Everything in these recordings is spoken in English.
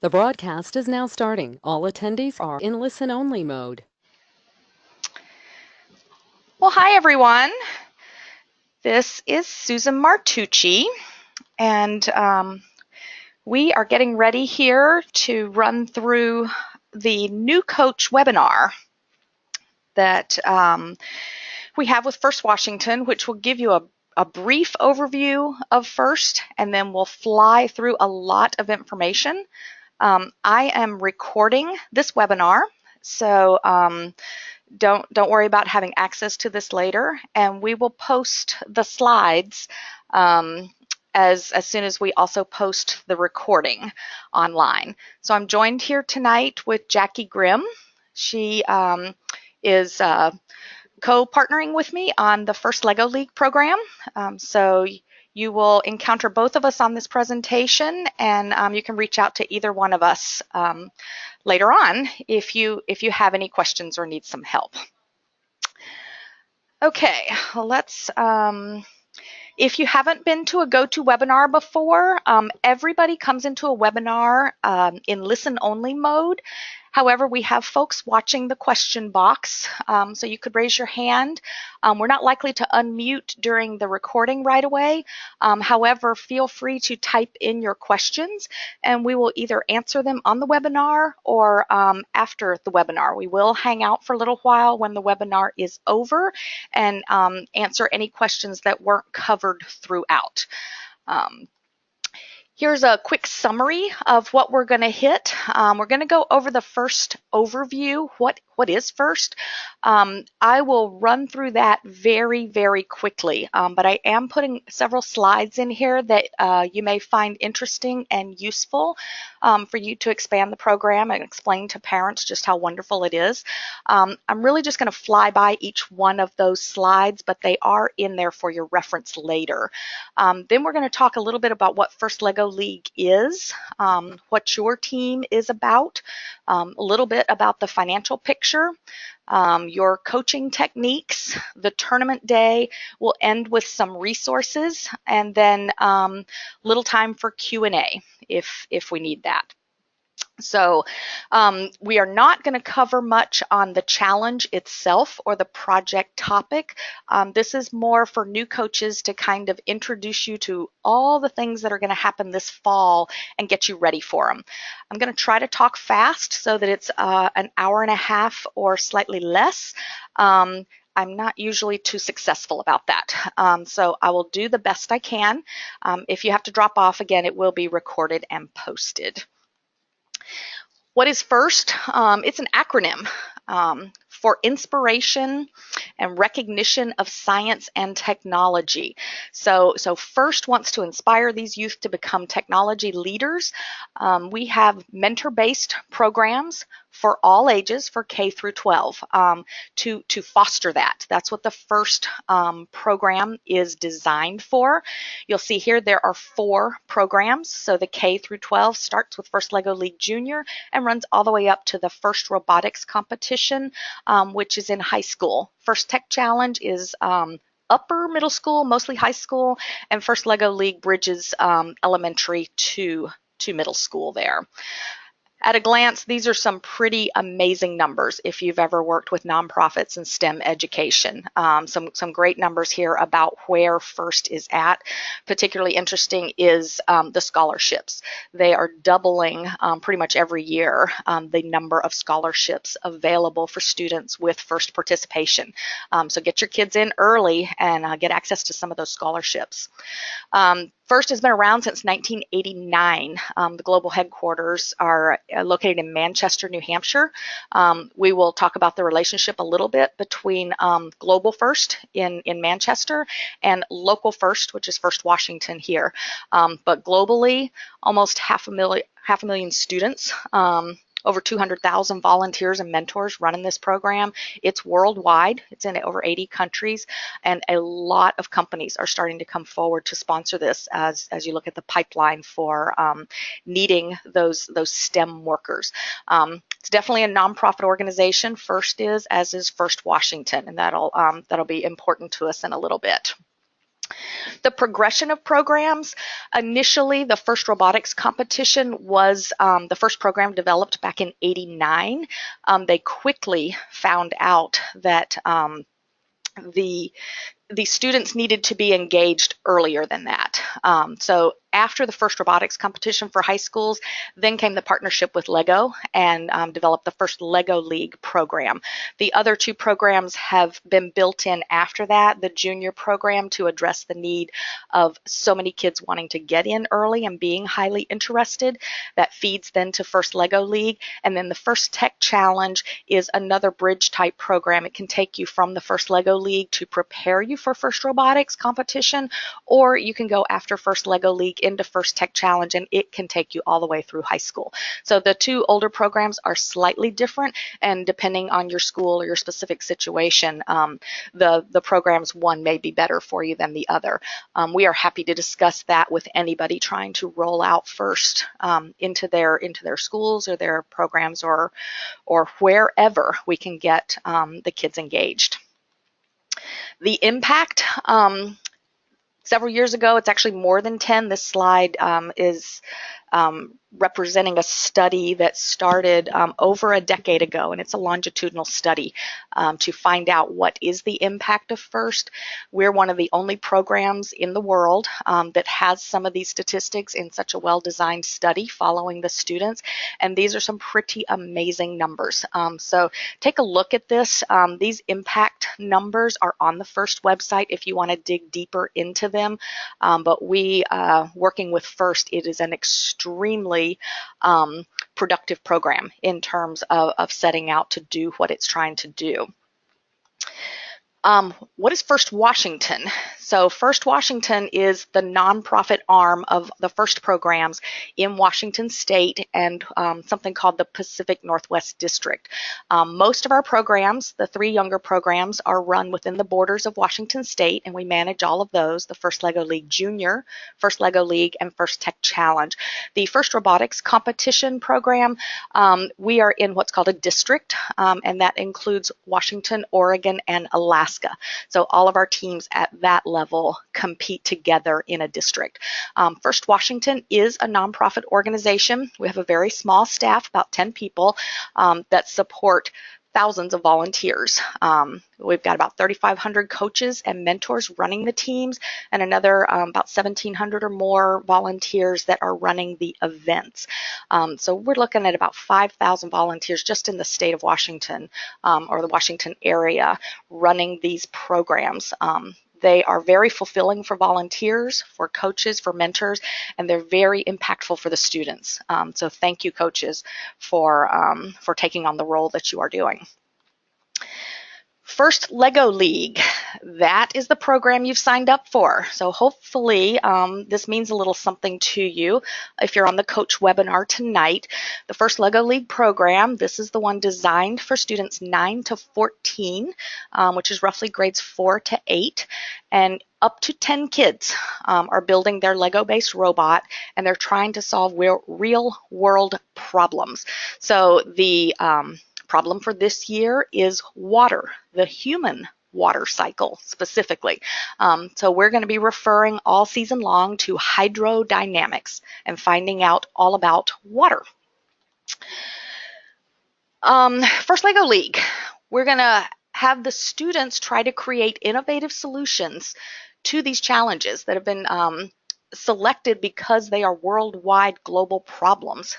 The broadcast is now starting. All attendees are in listen-only mode. Well, hi everyone. This is Susan Martucci, and we are getting ready here to run through the new coach webinar that we have with First Washington, which will give you a brief overview of First, and then we'll fly through a lot of information. I am recording this webinar, so don't worry about having access to this later, and we will post the slides as soon as we also post the recording online. So I'm joined here tonight with Jackie Grimm. She is co-partnering with me on the First Lego League program. So you will encounter both of us on this presentation, and you can reach out to either one of us later on if you have any questions or need some help. Okay, let's if you haven't been to a GoToWebinar before, everybody comes into a webinar in listen-only mode. However, we have folks watching the question box, so you could raise your hand. We're not likely to unmute during the recording right away. However, feel free to type in your questions, and we will either answer them on the webinar or after the webinar. We will hang out for a little while when the webinar is over and answer any questions that weren't covered throughout. Here's a quick summary of what we're going to hit. We're going to go over the first overview. What is first? I will run through that very, very quickly, but I am putting several slides in here that you may find interesting and useful for you to expand the program and explain to parents just how wonderful it is. I'm really just going to fly by each one of those slides, but they are in there for your reference later. Then we're going to talk a little bit about what First Lego League is, what your team is about, a little bit about the financial picture, your coaching techniques, the tournament day. We'll end with some resources, and then little time for Q&A if we need that. So we are not going to cover much on the challenge itself or the project topic. This is more for new coaches to kind of introduce you to all the things that are going to happen this fall and get you ready for them. I'm going to try to talk fast so that it's an hour and a half or slightly less. I'm not usually too successful about that. So I will do the best I can. If you have to drop off again, it will be recorded and posted. What is FIRST? It's an acronym for Inspiration and Recognition of Science and Technology. So FIRST wants to inspire these youth to become technology leaders. We have mentor-based programs for all ages, for K through 12, to foster that. That's what the FIRST program is designed for. You'll see here there are 4 programs. So the K through 12 starts with First Lego League Junior and runs all the way up to the First Robotics Competition, which is in high school. First Tech Challenge is upper middle school, mostly high school, and First Lego League bridges elementary to middle school there. At a glance, these are some pretty amazing numbers if you've ever worked with nonprofits and STEM education. Some great numbers here about where FIRST is at. Particularly interesting is the scholarships. They are doubling pretty much every year the number of scholarships available for students with FIRST participation. So get your kids in early and get access to some of those scholarships. FIRST has been around since 1989. The global headquarters are located in Manchester, New Hampshire. We will talk about the relationship a little bit between Global FIRST in Manchester and Local FIRST, which is First Washington here. But globally, almost half a million students, over 200,000 volunteers and mentors running this program. It's worldwide. It's in over 80 countries, and a lot of companies are starting to come forward to sponsor this as you look at the pipeline for needing those STEM workers. It's definitely a nonprofit organization. FIRST is, as is First Washington, and that'll be important to us in a little bit. The progression of programs, initially the first robotics competition was the first program developed back in '89. They quickly found out that the students needed to be engaged earlier than that. So after the first robotics competition for high schools, then came the partnership with Lego and developed the first Lego League program. The other two programs have been built in after that, the junior program to address the need of so many kids wanting to get in early and being highly interested. That feeds then to first Lego League. And then the first Tech Challenge is another bridge type program. It can take you from the first Lego League to prepare you for first robotics competition, or you can go after first Lego League into first Tech Challenge, and it can take you all the way through high school. So the two older programs are slightly different, and depending on your school or your specific situation, the programs one may be better for you than the other. We are happy to discuss that with anybody trying to roll out first into their schools or their programs or wherever we can get the kids engaged. The impact, several years ago, it's actually more than 10. This slide is representing a study that started over a decade ago, and it's a longitudinal study to find out what is the impact of FIRST. We're one of the only programs in the world that has some of these statistics in such a well-designed study following the students, and these are some pretty amazing numbers. So take a look at this. These impact numbers are on the FIRST website if you want to dig deeper into them, but we, working with FIRST, it is an extremely productive program in terms of setting out to do what it's trying to do. What is First Washington? So First Washington is the nonprofit arm of the FIRST programs in Washington State and something called the Pacific Northwest District. Most of our programs, the three younger programs, are run within the borders of Washington State, and we manage all of those, the First Lego League Junior, First Lego League, and First Tech Challenge. The First Robotics Competition program, we are in what's called a district, and that includes Washington, Oregon, and Alaska. So all of our teams at that level compete together in a district. First Washington is a nonprofit organization. We have a very small staff, about 10 people, that support thousands of volunteers. We've got about 3,500 coaches and mentors running the teams, and another about 1,700 or more volunteers that are running the events. So we're looking at about 5,000 volunteers just in the state of Washington or the Washington area running these programs. They are very fulfilling for volunteers, for coaches, for mentors, and they're very impactful for the students. So thank you, coaches, for taking on the role that you are doing. First Lego League, that is the program you've signed up for. So hopefully this means a little something to you if you're on the coach webinar tonight. The First Lego League program, this is the one designed for students 9 to 14, which is roughly grades 4 to 8. And up to 10 kids are building their Lego-based robot, and they're trying to solve real-world problems. So the problem for this year is water, the human water cycle specifically. So we're going to be referring all season long to hydrodynamics and finding out all about water. First Lego League, we're going to have the students try to create innovative solutions to these challenges that have been selected because they are worldwide global problems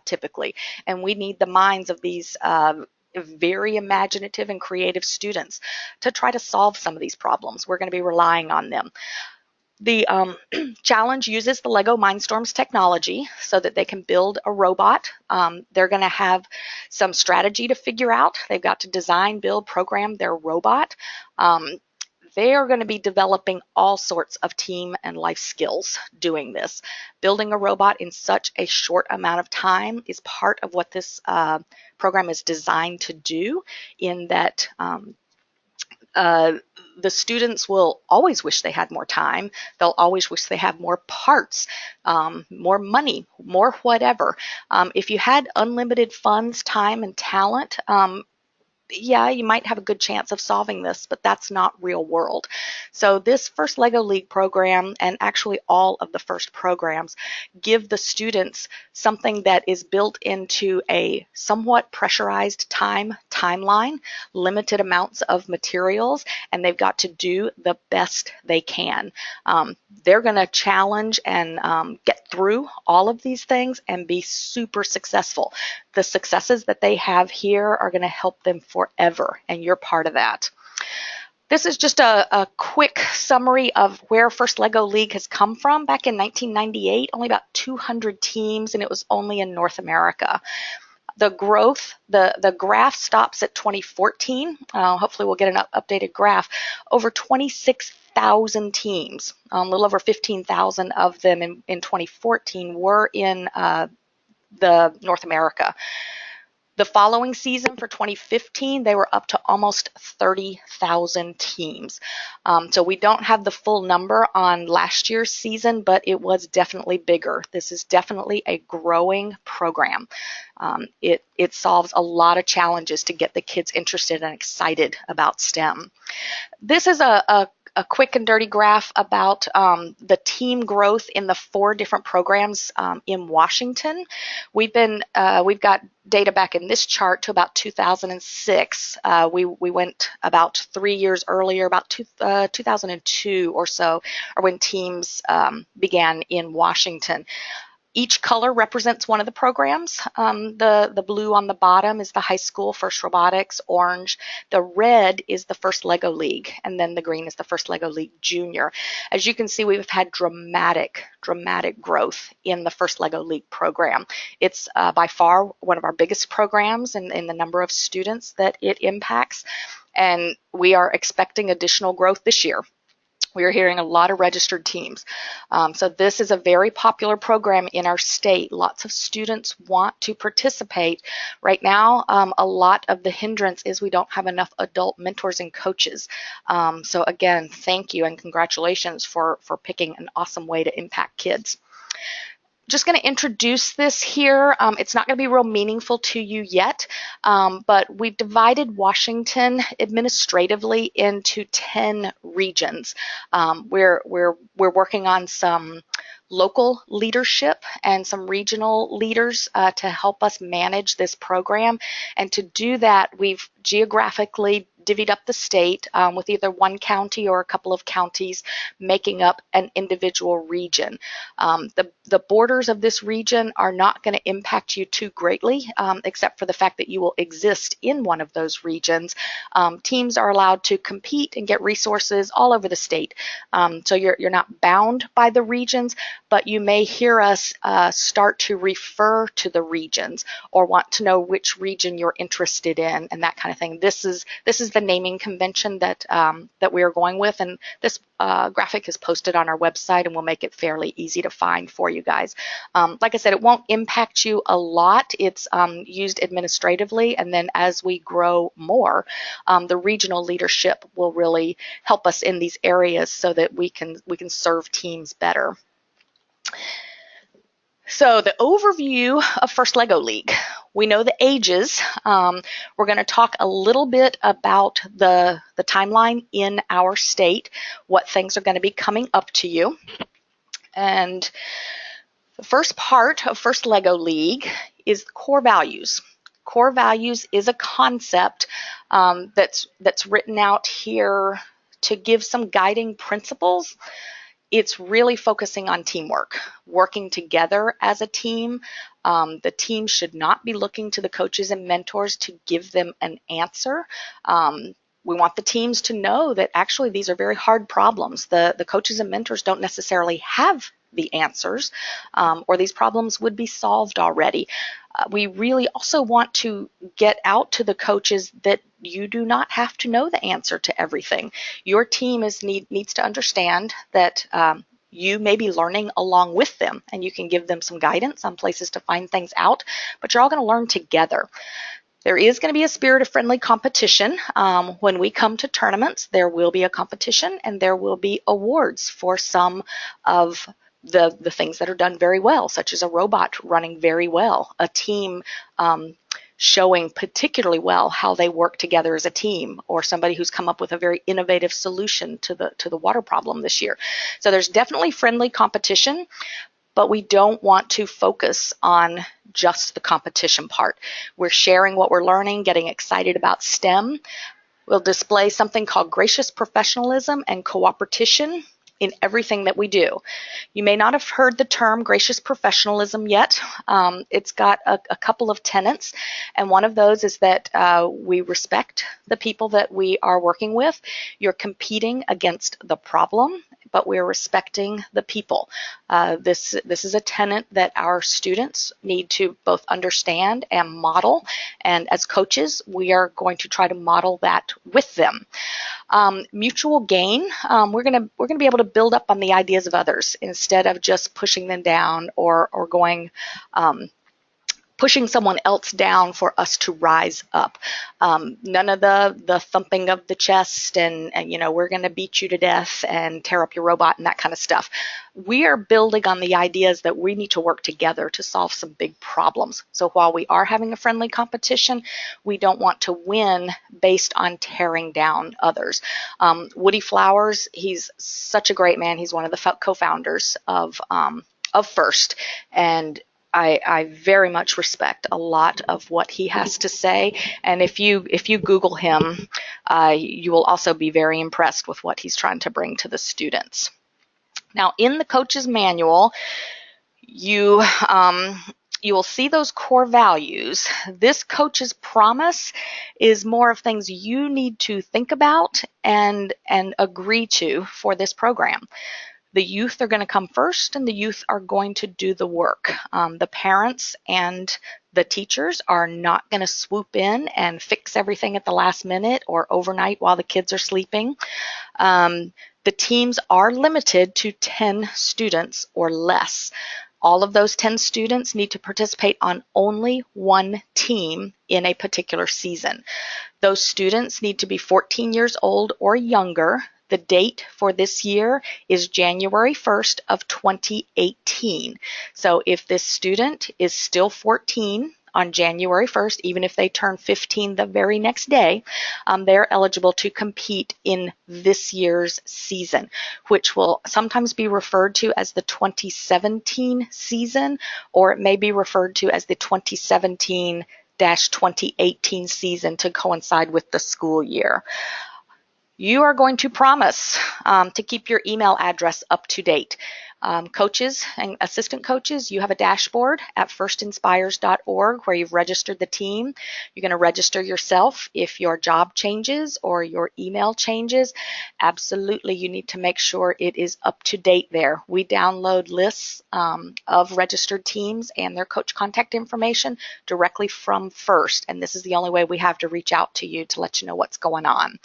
typically, and we need the minds of these very imaginative and creative students to try to solve some of these problems. We're going to be relying on them. The challenge uses the Lego Mindstorms technology so that they can build a robot. They're going to have some strategy to figure out. They've got to design, build, program their robot. They are going to be developing all sorts of team and life skills doing this. Building a robot in such a short amount of time is part of what this program is designed to do, in that the students will always wish they had more time. They'll always wish they had more parts, more money, more whatever. If you had unlimited funds, time, and talent, yeah, you might have a good chance of solving this, but that's not real world. So this first LEGO League program, and actually all of the first programs, give the students something that is built into a somewhat pressurized timeline, limited amounts of materials, and they've got to do the best they can. They're going to challenge and get through all of these things and be super successful. The successes that they have here are going to help them forever, and you're part of that. This is just a quick summary of where First LEGO League has come from. Back in 1998, only about 200 teams, and it was only in North America. The growth, the graph stops at 2014. Hopefully we'll get an updated graph. Over 26,000 teams, a little over 15,000 of them in 2014 were in the North America. The following season for 2015, they were up to almost 30,000 teams. So we don't have the full number on last year's season, but it was definitely bigger. This is definitely a growing program. It solves a lot of challenges to get the kids interested and excited about STEM. This is a quick and dirty graph about the team growth in the 4 different programs in Washington. We've got data back in this chart to about 2006. We went about 3 years earlier, about 2002 or so, or when teams began in Washington. Each color represents one of the programs. The blue on the bottom is the high school first robotics, orange. The red is the first LEGO League, and then the green is the first LEGO League Junior. As you can see, we've had dramatic growth in the first LEGO League program. It's by far one of our biggest programs in the number of students that it impacts, and we are expecting additional growth this year. We are hearing a lot of registered teams. So this is a very popular program in our state. Lots of students want to participate. Right now, a lot of the hindrance is we don't have enough adult mentors and coaches. So again, thank you and congratulations for picking an awesome way to impact kids. Just going to introduce this here. It's not going to be real meaningful to you yet, but we've divided Washington administratively into 10 regions. We're working on some local leadership and some regional leaders to help us manage this program. And to do that, we've geographically divvied up the state with either one county or a couple of counties making up an individual region. The borders of this region are not going to impact you too greatly, except for the fact that you will exist in one of those regions. Teams are allowed to compete and get resources all over the state. So you're not bound by the regions, but you may hear us start to refer to the regions or want to know which region you're interested in and that kind of thing. This is the naming convention that we are going with, and this graphic is posted on our website, and we'll make it fairly easy to find for you guys. Like I said, it won't impact you a lot. It's used administratively, and then as we grow more, the regional leadership will really help us in these areas so that we can serve teams better. So the overview of First LEGO League. We know the ages. We're going to talk a little bit about the timeline in our state, what things are going to be coming up to you. And the first part of First LEGO League is core values. Core values is a concept that's written out here to give some guiding principles. It's really focusing on teamwork, working together as a team. The team should not be looking to the coaches and mentors to give them an answer. We want the teams to know that actually these are very hard problems. The coaches and mentors don't necessarily have the answers, or these problems would be solved already. We really also want to get out to the coaches that you do not have to know the answer to everything. Your team needs to understand that you may be learning along with them, and you can give them some guidance on places to find things out, but you're all going to learn together. There is going to be a spirit of friendly competition. When we come to tournaments, there will be a competition, and there will be awards for some of the things that are done very well, such as a robot running very well, a team showing particularly well how they work together as a team, or somebody who's come up with a very innovative solution to the water problem this year. So there's definitely friendly competition, but we don't want to focus on just the competition part. We're sharing what we're learning, getting excited about STEM. We'll display something called gracious professionalism and cooperation in everything that we do. You may not have heard the term gracious professionalism yet. It's got a couple of tenets, and one of those is that we respect the people that we are working with. You're competing against the problem, but we're respecting the people. This is a tenet that our students need to both understand and model, and as coaches, we are going to try to model that with them. Mutual gain, we're gonna be able to build up on the ideas of others instead of just pushing them down or going pushing someone else down for us to rise up. None of the thumping of the chest and we're going to beat you to death and tear up your robot and that kind of stuff. We are building on the ideas that we need to work together to solve some big problems. So while we are having a friendly competition, we don't want to win based on tearing down others. Woody Flowers, he's such a great man. He's one of the co-founders of FIRST, and I very much respect a lot of what he has to say, and if you Google him, you will also be very impressed with what he's trying to bring to the students. Now, in the coach's manual, you will see those core values. This coach's promise is more of things you need to think about and agree to for this program. The youth are going to come first, and the youth are going to do the work. The parents and the teachers are not going to swoop in and fix everything at the last minute or overnight while the kids are sleeping. The teams are limited to 10 students or less. All of those 10 students need to participate on only one team in a particular season. Those students need to be 14 years old or younger. The date for this year is January 1st of 2018. So if this student is still 14 on January 1st, even if they turn 15 the very next day, they're eligible to compete in this year's season, which will sometimes be referred to as the 2017 season, or it may be referred to as the 2017-2018 season to coincide with the school year. You are going to promise to keep your email address up to date. Coaches and assistant coaches, you have a dashboard at firstinspires.org where you've registered the team. You're going to register yourself if your job changes or your email changes. Absolutely, you need to make sure it is up to date there. We download lists of registered teams and their coach contact information directly from FIRST, and this is the only way we have to reach out to you to let you know what's going on.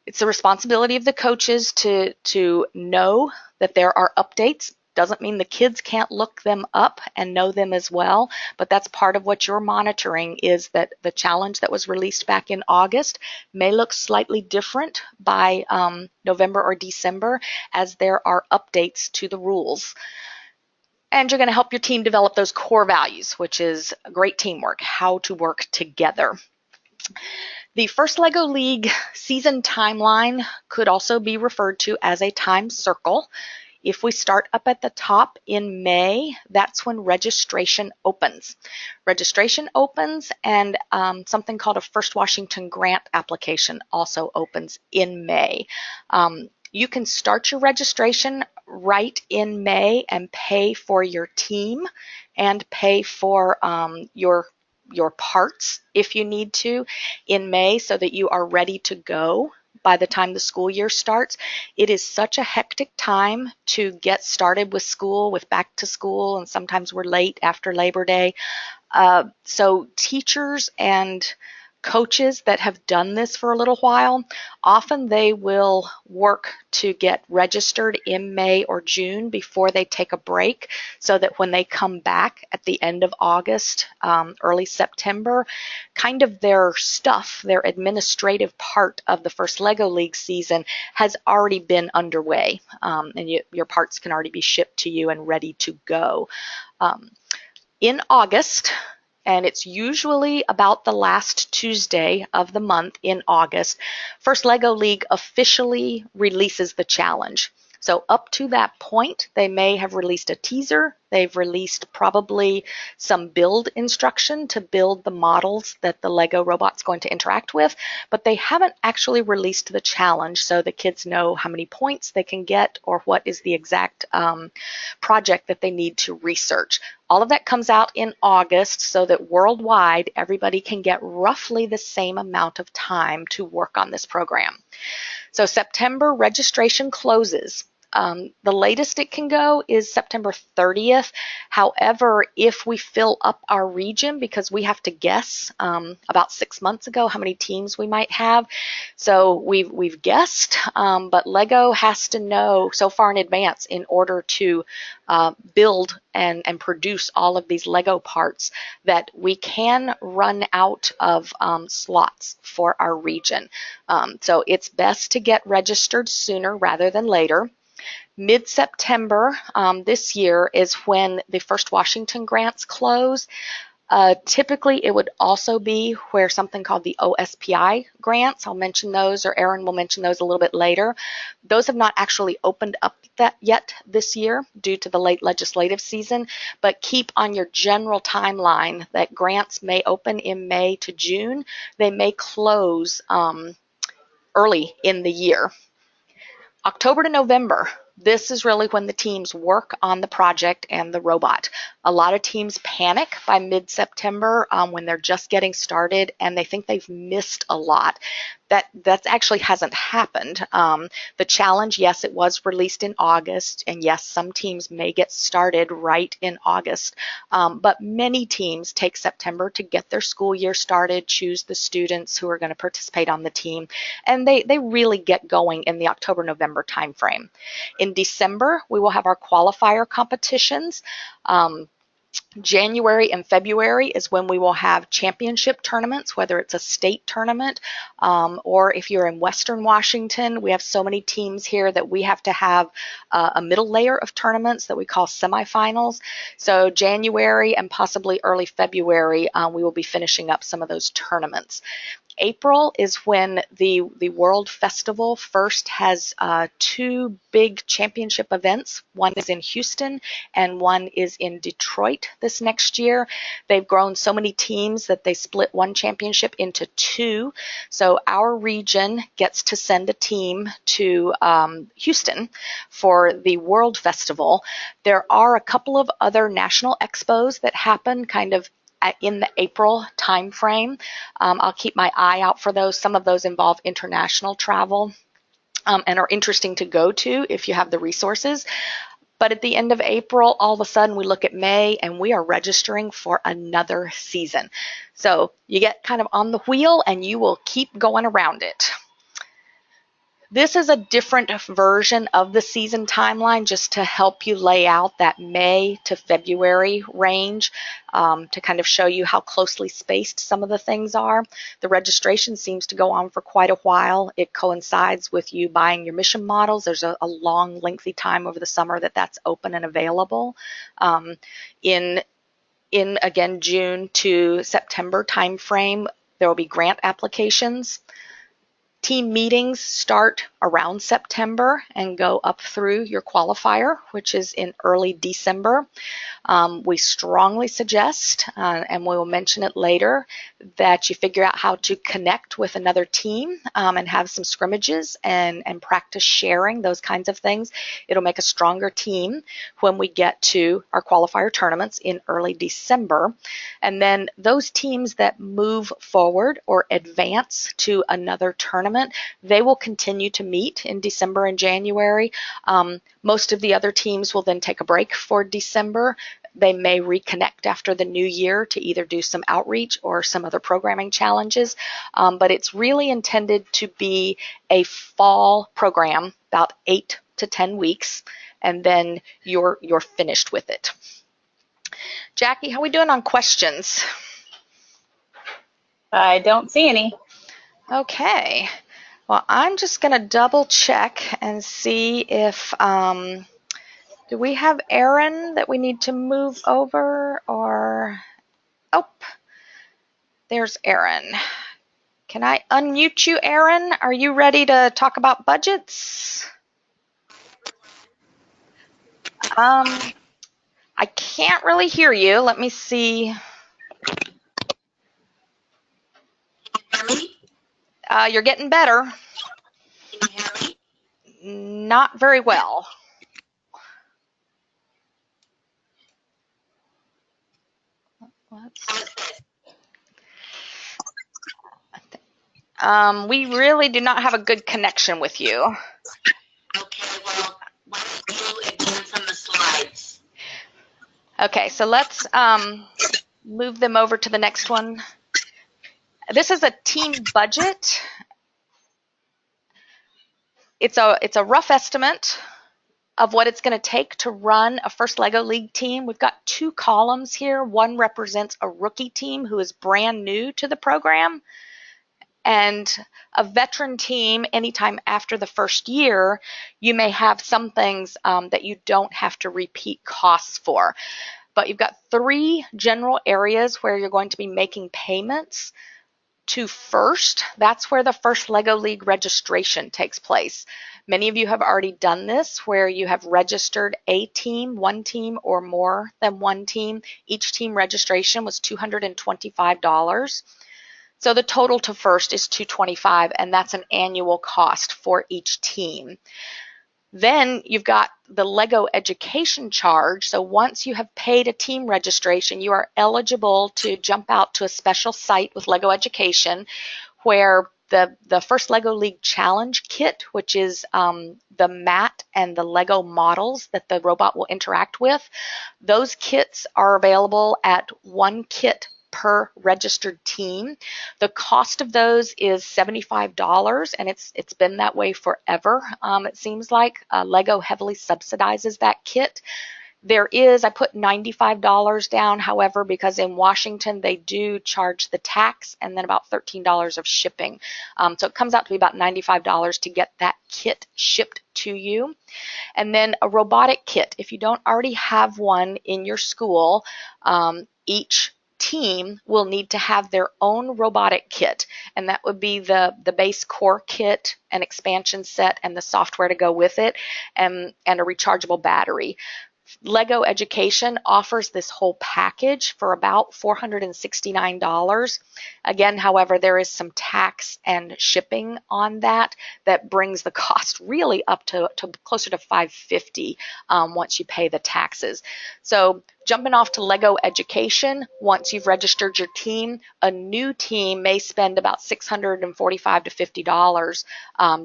It's the responsibility of the coaches to know that there are updates. Doesn't mean the kids can't look them up and know them as well, but that's part of what you're monitoring, is that the challenge that was released back in August may look slightly different by November or December, as there are updates to the rules. And you're going to help your team develop those core values, which is great teamwork, how to work together. The First LEGO League Season Timeline could also be referred to as a time circle. If we start up at the top in May, that's when registration opens. Registration opens, and something called a First Washington Grant application also opens in May. You can start your registration right in May and pay for your team and pay for your parts if you need to in May, so that you are ready to go by the time the school year starts. It is such a hectic time to get started with school, with back to school, and sometimes we're late after Labor Day. So teachers and coaches that have done this for a little while, often they will work to get registered in May or June before they take a break, so that when they come back at the end of August, early September, kind of their stuff, their administrative part of the first LEGO League season has already been underway, and your parts can already be shipped to you and ready to go. In August, and it's usually about the last Tuesday of the month in August, First LEGO League officially releases the challenge. So up to that point, they may have released a teaser. They've released probably some build instruction to build the models that the LEGO robot's going to interact with, but they haven't actually released the challenge so the kids know how many points they can get or what is the exact project that they need to research. All of that comes out in August so that worldwide everybody can get roughly the same amount of time to work on this program. So September registration closes. The latest it can go is September 30th. However, if we fill up our region, because we have to guess about 6 months ago how many teams we might have, so we've guessed, but LEGO has to know so far in advance in order to build and produce all of these LEGO parts that we can run out of slots for our region. So it's best to get registered sooner rather than later. Mid-September this year is when the First Washington grants close. Typically, it would also be where something called the OSPI grants. I'll mention those, or Erin will mention those a little bit later. Those have not actually opened up yet this year due to the late legislative season, but keep on your general timeline that grants may open in May to June. They may close early in the year. October to November, this is really when the teams work on the project and the robot. A lot of teams panic by mid-September when they're just getting started and they think they've missed a lot. That actually hasn't happened. The challenge, yes, it was released in August, and yes, some teams may get started right in August, but many teams take September to get their school year started, choose the students who are going to participate on the team, and they really get going in the October-November timeframe. In December, we will have our qualifier competitions. January and February is when we will have championship tournaments, whether it's a state tournament or if you're in Western Washington, we have so many teams here that we have to have a middle layer of tournaments that we call semifinals. So January and possibly early February, we will be finishing up some of those tournaments. April is when the World Festival first has two big championship events. One is in Houston and one is in Detroit this next year. They've grown so many teams that they split one championship into two. So our region gets to send a team to Houston for the World Festival. There are a couple of other national expos that happen kind of in the April timeframe. I'll keep my eye out for those. Some of those involve international travel and are interesting to go to if you have the resources. But at the end of April, all of a sudden we look at May and we are registering for another season. So you get kind of on the wheel and you will keep going around it. This is a different version of the season timeline just to help you lay out that May to February range to kind of show you how closely spaced some of the things are. The registration seems to go on for quite a while. It coincides with you buying your mission models. There's a long, lengthy time over the summer that's open and available. In again, June to September timeframe, there will be grant applications. Team meetings start around September and go up through your qualifier, which is in early December. We strongly suggest, and we will mention it later, that you figure out how to connect with another team and have some scrimmages and practice sharing, those kinds of things. It'll make a stronger team when we get to our qualifier tournaments in early December. And then those teams that move forward or advance to another tournament, they will continue to meet in December and January. Most of the other teams will then take a break for December. They may reconnect after the new year to either do some outreach or some other programming challenges, but it's really intended to be a fall program, about 8 to 10 weeks, and then you're finished with it. Jackie, how are we doing on questions? I don't see any. Okay. Well, I'm just going to double check and see if, do we have Erin that we need to move over or, oh, there's Aaron. Can I unmute you, Aaron? Are you ready to talk about budgets? I can't really hear you. Let me see. Can you hear me? You're getting better. Can you hear me? Not very well. We really do not have a good connection with you. Okay, well, why don't you advance on the slides? Okay, so let's move them over to the next one. This is a team budget. It's a rough estimate of what it's going to take to run a first LEGO League team. We've got two columns here. One represents a rookie team who is brand new to the program, and a veteran team. Anytime after the first year, you may have some things that you don't have to repeat costs for. But you've got three general areas where you're going to be making payments to first. That's where the first LEGO League registration takes place. Many of you have already done this, where you have registered a team, one team, or more than one team. Each team registration was $225. So the total to first is $225, and that's an annual cost for each team. Then you've got the LEGO education charge. So once you have paid a team registration, you are eligible to jump out to a special site with LEGO Education, where the first LEGO League Challenge kit, which is the mat and the LEGO models that the robot will interact with, those kits are available at one kit per registered team. The cost of those is $75, and it's been that way forever. It seems like LEGO heavily subsidizes that kit. There is, I put $95 down, however, because in Washington they do charge the tax and then about $13 of shipping. So it comes out to be about $95 to get that kit shipped to you. And then a robotic kit. If you don't already have one in your school, each team will need to have their own robotic kit, and that would be the base core kit, an expansion set, and the software to go with it, and a rechargeable battery. LEGO Education offers this whole package for about $469. Again, however, there is some tax and shipping on that brings the cost really up to closer to $550 once you pay the taxes. So jumping off to LEGO Education, once you've registered your team, a new team may spend about $645 to $50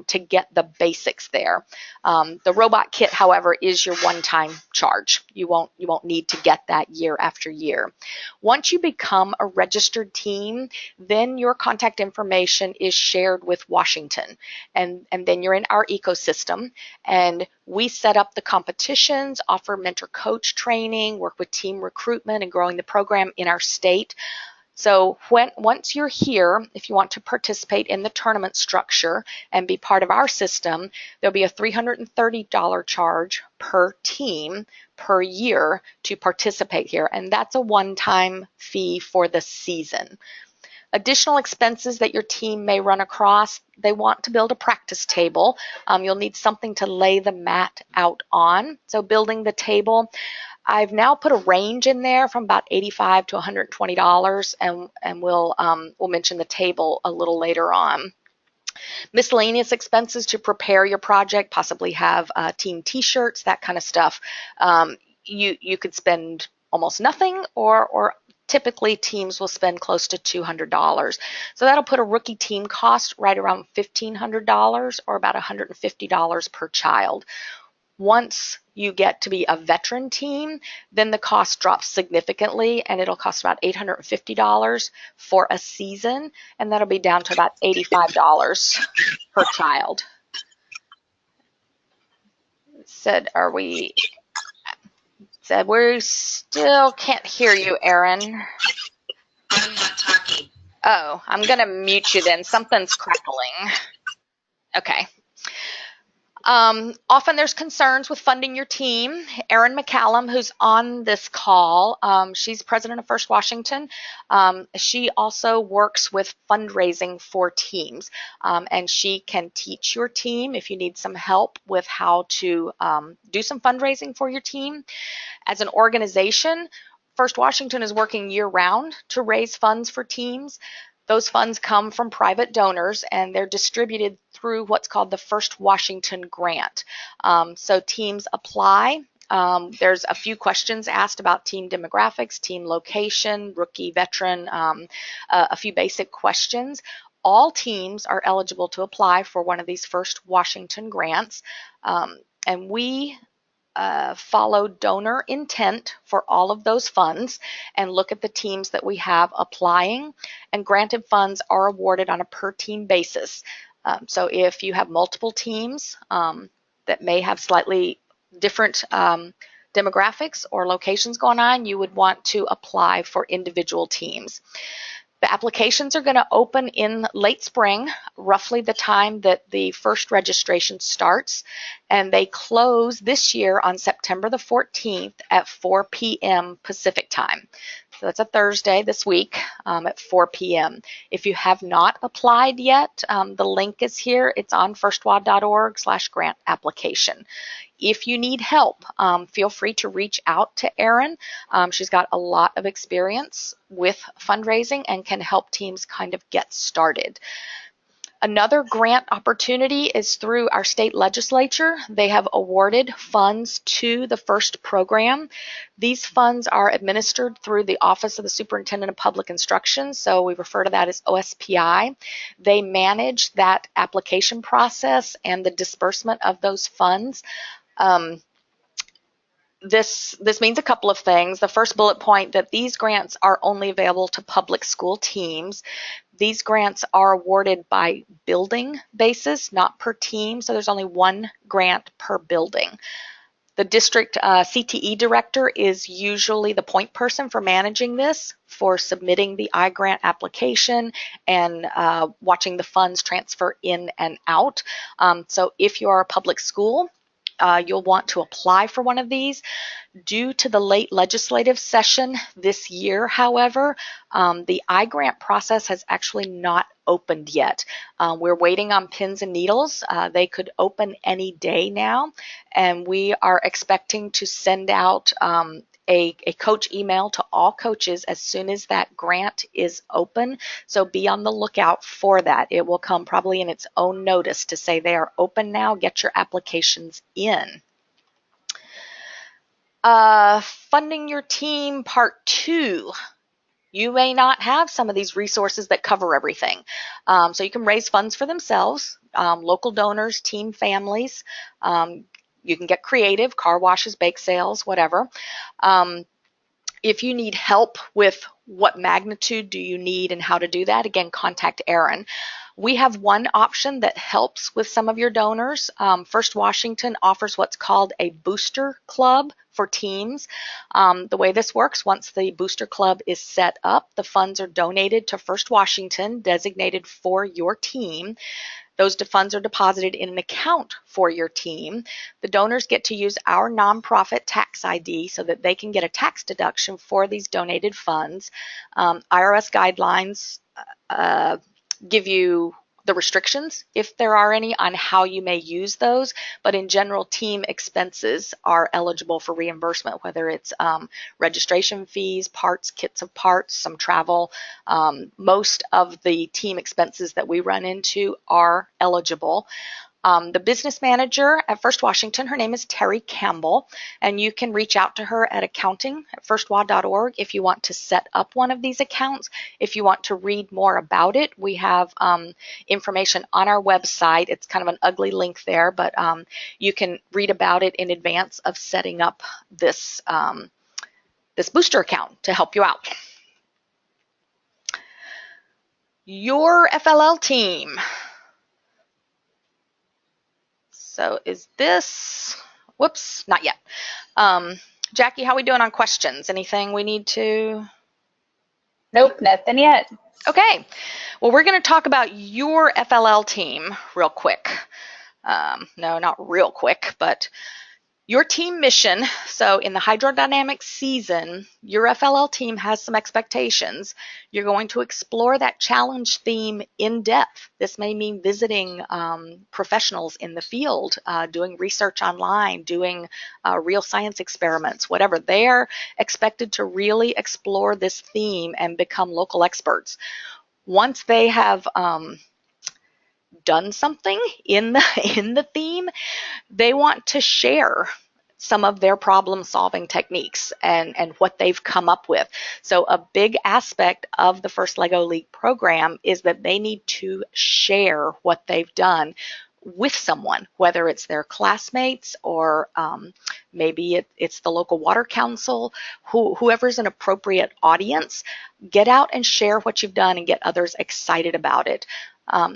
to get the basics there. The robot kit, however, is your one-time charge. You won't need to get that year after year. Once you become a registered team, then your contact information is shared with Washington, and then you're in our ecosystem, and we set up the competitions, offer mentor coach training, work with team recruitment and growing the program in our state. So once you're here, if you want to participate in the tournament structure and be part of our system, there'll be a $330 charge per team per year to participate here, and that's a one-time fee for the season. Additional expenses that your team may run across: they want to build a practice table. You'll need something to lay the mat out on. So building the table, I've now put a range in there from about $85 to $120, and we'll mention the table a little later on. Miscellaneous expenses to prepare your project, possibly have team t-shirts, that kind of stuff. You could spend almost nothing, or typically teams will spend close to $200. So that'll put a rookie team cost right around $1,500, or about $150 per child. Once you get to be a veteran team, then the cost drops significantly, and it'll cost about $850 for a season, and that'll be down to about $85 per child. We still can't hear you, Aaron. I'm not talking. Oh, I'm going to mute you then. Something's crackling. Okay. Often there's concerns with funding your team. Erin McCallum, who's on this call, she's president of First Washington. She also works with fundraising for teams, and she can teach your team if you need some help with how to do some fundraising for your team. As an organization, First Washington is working year-round to raise funds for teams. Those funds come from private donors, and they're distributed through what's called the First Washington Grant. So teams apply. There's a few questions asked about team demographics, team location, rookie, veteran, a few basic questions. All teams are eligible to apply for one of these First Washington grants, and we follow donor intent for all of those funds and look at the teams that we have applying, and granted funds are awarded on a per team basis. So if you have multiple teams that may have slightly different demographics or locations going on, you would want to apply for individual teams. The applications are going to open in late spring, roughly the time that the first registration starts, and they close this year on September the 14th at 4 p.m. Pacific time. So that's a Thursday this week at 4 p.m. If you have not applied yet, the link is here. It's on firstwad.org/grant application. If you need help, feel free to reach out to Erin. She's got a lot of experience with fundraising and can help teams kind of get started. Another grant opportunity is through our state legislature. They have awarded funds to the FIRST program. These funds are administered through the Office of the Superintendent of Public Instruction, so we refer to that as OSPI. They manage that application process and the disbursement of those funds. This means a couple of things. The first bullet point, that these grants are only available to public school teams. These grants are awarded by building basis, not per team, so there's only one grant per building. The district CTE director is usually the point person for managing this, for submitting the iGrant application and watching the funds transfer in and out. So if you are a public school, you'll want to apply for one of these. Due to the late legislative session this year, however, the iGrant process has actually not opened yet. We're waiting on pins and needles. They could open any day now, and we are expecting to send out a coach email to all coaches as soon as that grant is open. So be on the lookout for that. It will come probably in its own notice to say they are open now. Get your applications in. Funding your team part 2. You may not have some of these resources that cover everything. So you can raise funds for themselves, local donors, team families. You can get creative, car washes, bake sales, whatever. If you need help with what magnitude do you need and how to do that, again, contact Erin. We have one option that helps with some of your donors. First Washington offers what's called a booster club for teams. The way this works, once the booster club is set up, the funds are donated to First Washington, designated for your team. Those funds are deposited in an account for your team. The donors get to use our nonprofit tax ID so that they can get a tax deduction for these donated funds. IRS guidelines give you the restrictions, if there are any, on how you may use those, but in general, team expenses are eligible for reimbursement, whether it's registration fees, parts, kits of parts, some travel. Most of the team expenses that we run into are eligible. The business manager at First Washington, her name is Terry Campbell, and you can reach out to her at accounting@firstwad.org if you want to set up one of these accounts. If you want to read more about it, we have information on our website. It's kind of an ugly link there, but you can read about it in advance of setting up this, this booster account to help you out. Your FLL team. So is this, whoops, not yet. Jackie, how are we doing on questions? Anything we need to? Nope, nothing yet. Okay, well, we're going to talk about your FLL team real quick. No, not real quick, but your team mission. So in the hydrodynamic season, your FLL team has some expectations. You're going to explore that challenge theme in depth. This may mean visiting professionals in the field, doing research online, doing real science experiments, whatever. They're expected to really explore this theme and become local experts. Once they have done something in the theme, they want to share some of their problem solving techniques and what they've come up with. So a big aspect of the first LEGO League program is that they need to share what they've done with someone, whether it's their classmates or maybe it's the local water council, whoever's an appropriate audience. Get out and share what you've done and get others excited about it.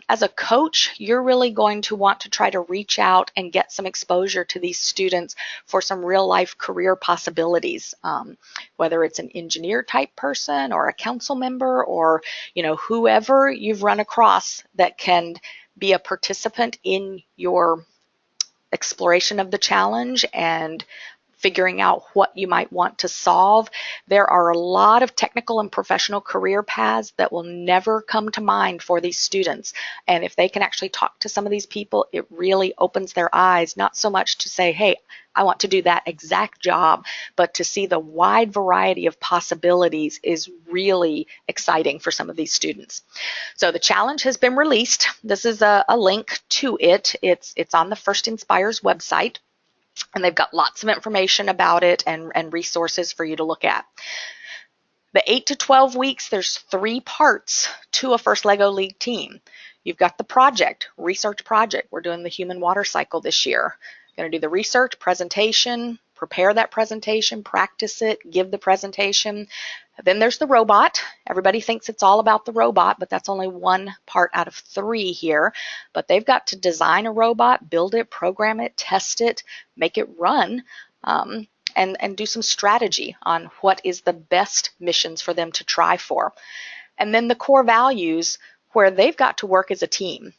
As a coach, you're really going to want to try to reach out and get some exposure to these students for some real life career possibilities, whether it's an engineer type person or a council member or whoever you've run across that can be a participant in your exploration of the challenge and figuring out what you might want to solve. There are a lot of technical and professional career paths that will never come to mind for these students. And if they can actually talk to some of these people, it really opens their eyes, not so much to say, hey, I want to do that exact job, but to see the wide variety of possibilities is really exciting for some of these students. So the challenge has been released. This is a link to it. It's on the First Inspires website. And they've got lots of information about it and resources for you to look at. The 8 to 12 weeks, there's 3 parts to a first LEGO League team. You've got the project, research project. We're doing the human water cycle this year. Going to do the research, presentation, prepare that presentation, practice it, give the presentation. Then there's the robot. Everybody thinks it's all about the robot, but that's only one part out of 3 here. But they've got to design a robot, build it, program it, test it, make it run, and do some strategy on what is the best missions for them to try for. And then the core values where they've got to work as a team.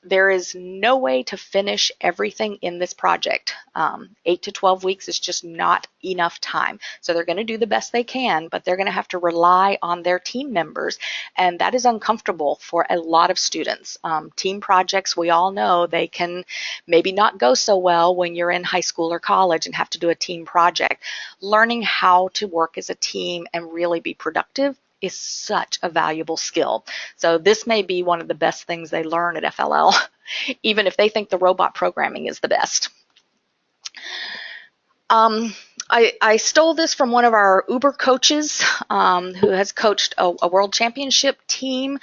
There is no way to finish everything in this project. 8 to 12 weeks is just not enough time. So they're going to do the best they can, but they're going to have to rely on their team members. And that is uncomfortable for a lot of students. Team projects, we all know they can maybe not go so well when you're in high school or college and have to do a team project. Learning how to work as a team and really be productive is such a valuable skill. So this may be one of the best things they learn at FLL, even if they think the robot programming is the best. I stole this from one of our Uber coaches who has coached a world championship team.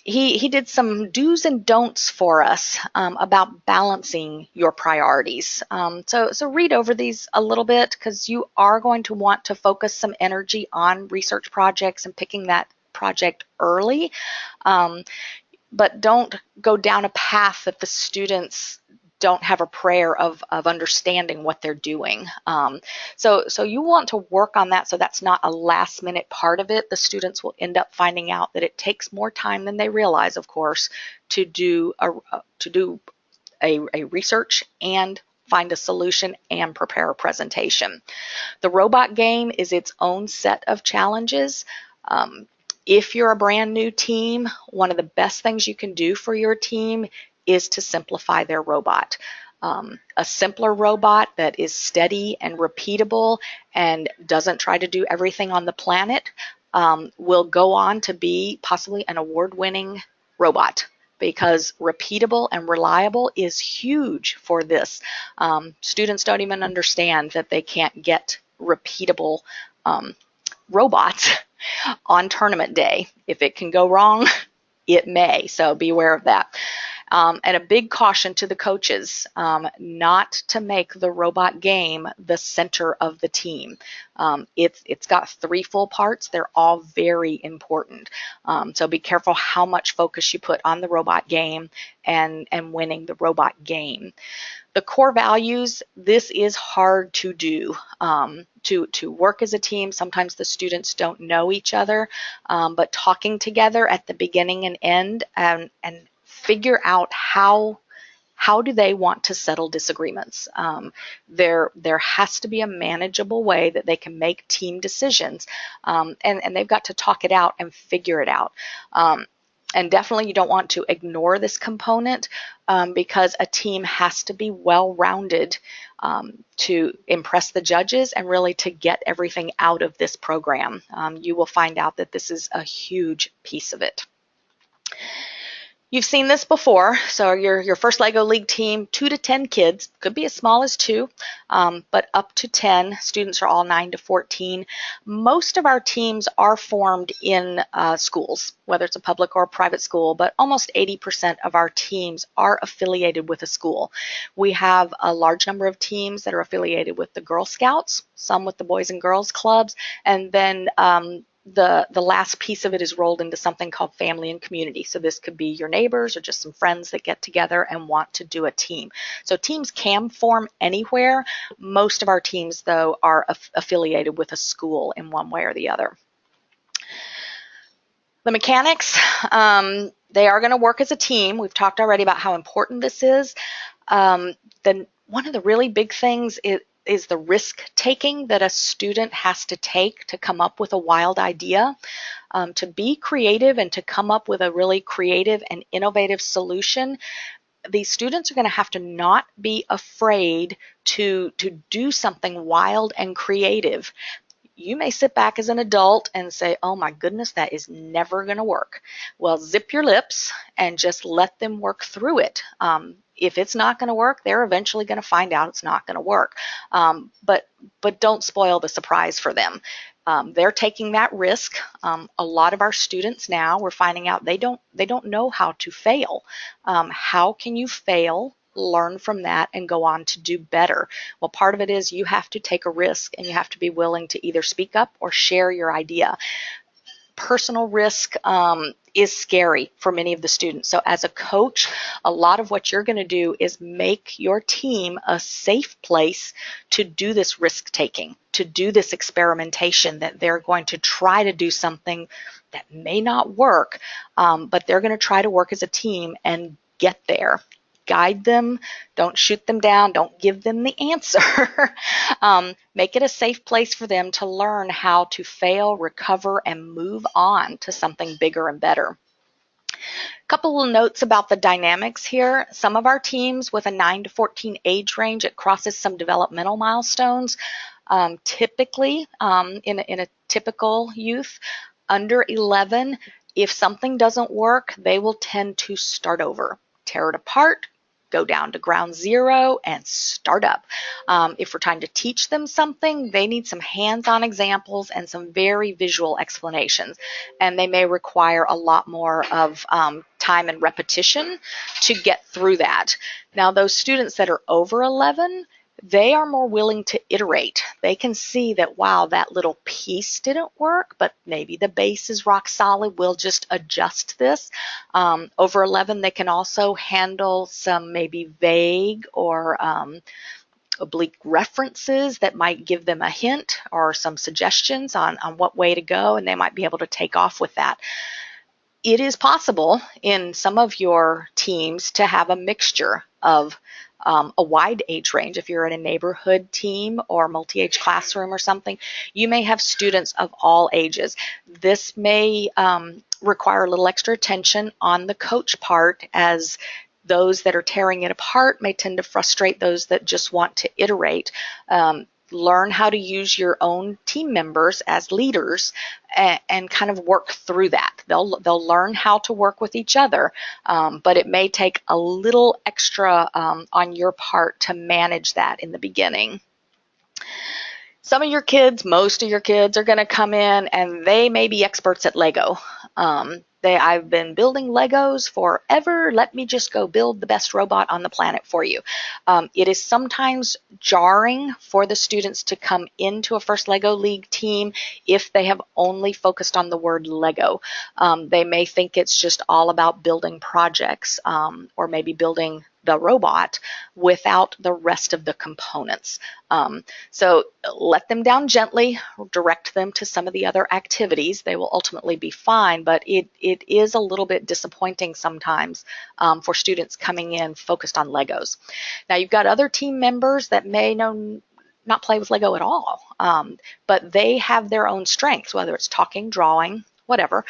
He did some do's and don'ts for us about balancing your priorities. So read over these a little bit because you are going to want to focus some energy on research projects and picking that project early. But don't go down a path that the students don't have a prayer of understanding what they're doing. So you want to work on that so that's not a last minute part of it. The students will end up finding out that it takes more time than they realize, of course, to do a research and find a solution and prepare a presentation. The robot game is its own set of challenges. If you're a brand new team, one of the best things you can do for your team is to simplify their robot. A simpler robot that is steady and repeatable and doesn't try to do everything on the planet will go on to be possibly an award-winning robot because repeatable and reliable is huge for this. Students don't even understand that they can't get repeatable robots on tournament day. If it can go wrong, it may, so be aware of that. And a big caution to the coaches, not to make the robot game the center of the team. It's got 3 full parts. They're all very important. So be careful how much focus you put on the robot game and winning the robot game. The core values, this is hard to do. To work as a team, sometimes the students don't know each other, but talking together at the beginning and end and figure out how how do they want to settle disagreements? There has to be a manageable way that they can make team decisions, and they've got to talk it out and figure it out. And definitely you don't want to ignore this component, because a team has to be well-rounded to impress the judges and really to get everything out of this program. You will find out that this is a huge piece of it. You've seen this before, so your first LEGO League team, 2 to 10 kids, could be as small as 2, but up to 10. Students are all 9 to 14. Most of our teams are formed in schools, whether it's a public or a private school, but almost 80% of our teams are affiliated with a school. We have a large number of teams that are affiliated with the Girl Scouts, some with the Boys and Girls Clubs, and then the last piece of it is rolled into something called family and community. So this could be your neighbors or just some friends that get together and want to do a team. So teams can form anywhere. Most of our teams, though, are affiliated with a school in one way or the other. The mechanics, they are going to work as a team. We've talked already about how important this is. Then one of the really big things is the risk-taking that a student has to take to come up with a wild idea. To be creative and to come up with a really creative and innovative solution, these students are going to have to not be afraid to do something wild and creative. You may sit back as an adult and say, oh my goodness, that is never going to work. Well, zip your lips and just let them work through it. If it's not going to work, they're eventually going to find out it's not going to work. But don't spoil the surprise for them. They're taking that risk. A lot of our students now, we're finding out they don't know how to fail. How can you fail, learn from that, and go on to do better? Well, part of it is you have to take a risk, and you have to be willing to either speak up or share your idea. Personal risk is scary for many of the students. So as a coach, a lot of what you're going to do is make your team a safe place to do this risk taking, to do this experimentation, that they're going to try to do something that may not work, but they're going to try to work as a team and get there. Guide them, don't shoot them down, don't give them the answer. Make it a safe place for them to learn how to fail, recover, and move on to something bigger and better. A couple of notes about the dynamics here. Some of our teams with a 9 to 14 age range, it crosses some developmental milestones. Typically, in a typical youth, under 11, if something doesn't work, they will tend to start over, tear it apart, go down to ground zero, and start up. If we're trying to teach them something, they need some hands-on examples and some very visual explanations. And they may require a lot more of time and repetition to get through that. Now, those students that are over 11, they are more willing to iterate. They can see that, wow, that little piece didn't work, but maybe the base is rock solid. We'll just adjust this. Over 11, they can also handle some maybe vague or oblique references that might give them a hint or some suggestions on what way to go, and they might be able to take off with that. It is possible in some of your teams to have a mixture of a wide age range. If you're in a neighborhood team or multi-age classroom or something, you may have students of all ages. This may require a little extra attention on the coach part, as those that are tearing it apart may tend to frustrate those that just want to iterate. Learn how to use your own team members as leaders and kind of work through that. They'll learn how to work with each other, but it may take a little extra on your part to manage that in the beginning. Some of your kids, most of your kids, are going to come in and they may be experts at Lego. I've been building Legos forever. Let me just go build the best robot on the planet for you. It is sometimes jarring for the students to come into a First Lego League team if they have only focused on the word Lego. They may think it's just all about building projects or maybe building the robot without the rest of the components. So let them down gently, direct them to some of the other activities. They will ultimately be fine, but it is a little bit disappointing sometimes for students coming in focused on Legos. Now you've got other team members that may not play with Lego at all, but they have their own strengths, whether it's talking, drawing, whatever.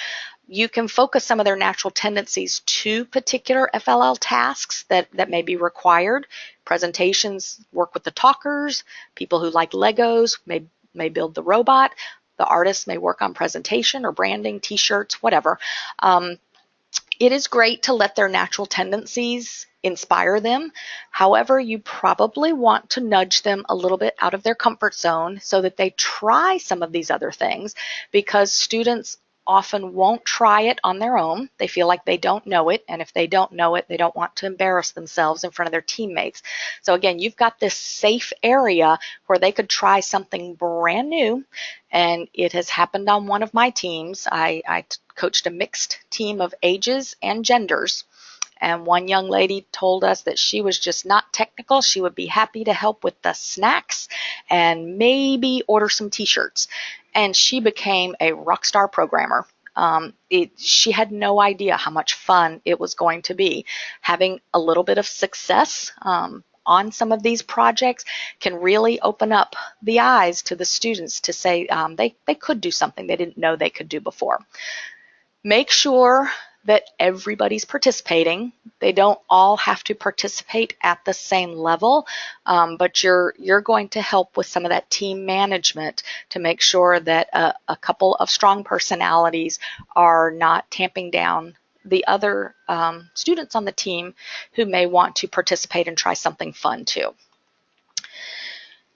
You can focus some of their natural tendencies to particular FLL tasks that may be required. Presentations work with the talkers. People who like Legos may build the robot. The artists may work on presentation or branding, t-shirts, whatever. It is great to let their natural tendencies inspire them. However, you probably want to nudge them a little bit out of their comfort zone so that they try some of these other things, because students often won't try it on their own. They feel like they don't know it, and if they don't know it, they don't want to embarrass themselves in front of their teammates. So again, you've got this safe area where they could try something brand new, and it has happened on one of my teams. I coached a mixed team of ages and genders, and one young lady told us that she was just not technical. She would be happy to help with the snacks and maybe order some t-shirts. And she became a rock star programmer. She had no idea how much fun it was going to be. Having a little bit of success on some of these projects can really open up the eyes to the students to say they could do something they didn't know they could do before. Make sure that everybody's participating. They don't all have to participate at the same level, but you're going to help with some of that team management to make sure that a couple of strong personalities are not tamping down the other students on the team who may want to participate and try something fun too.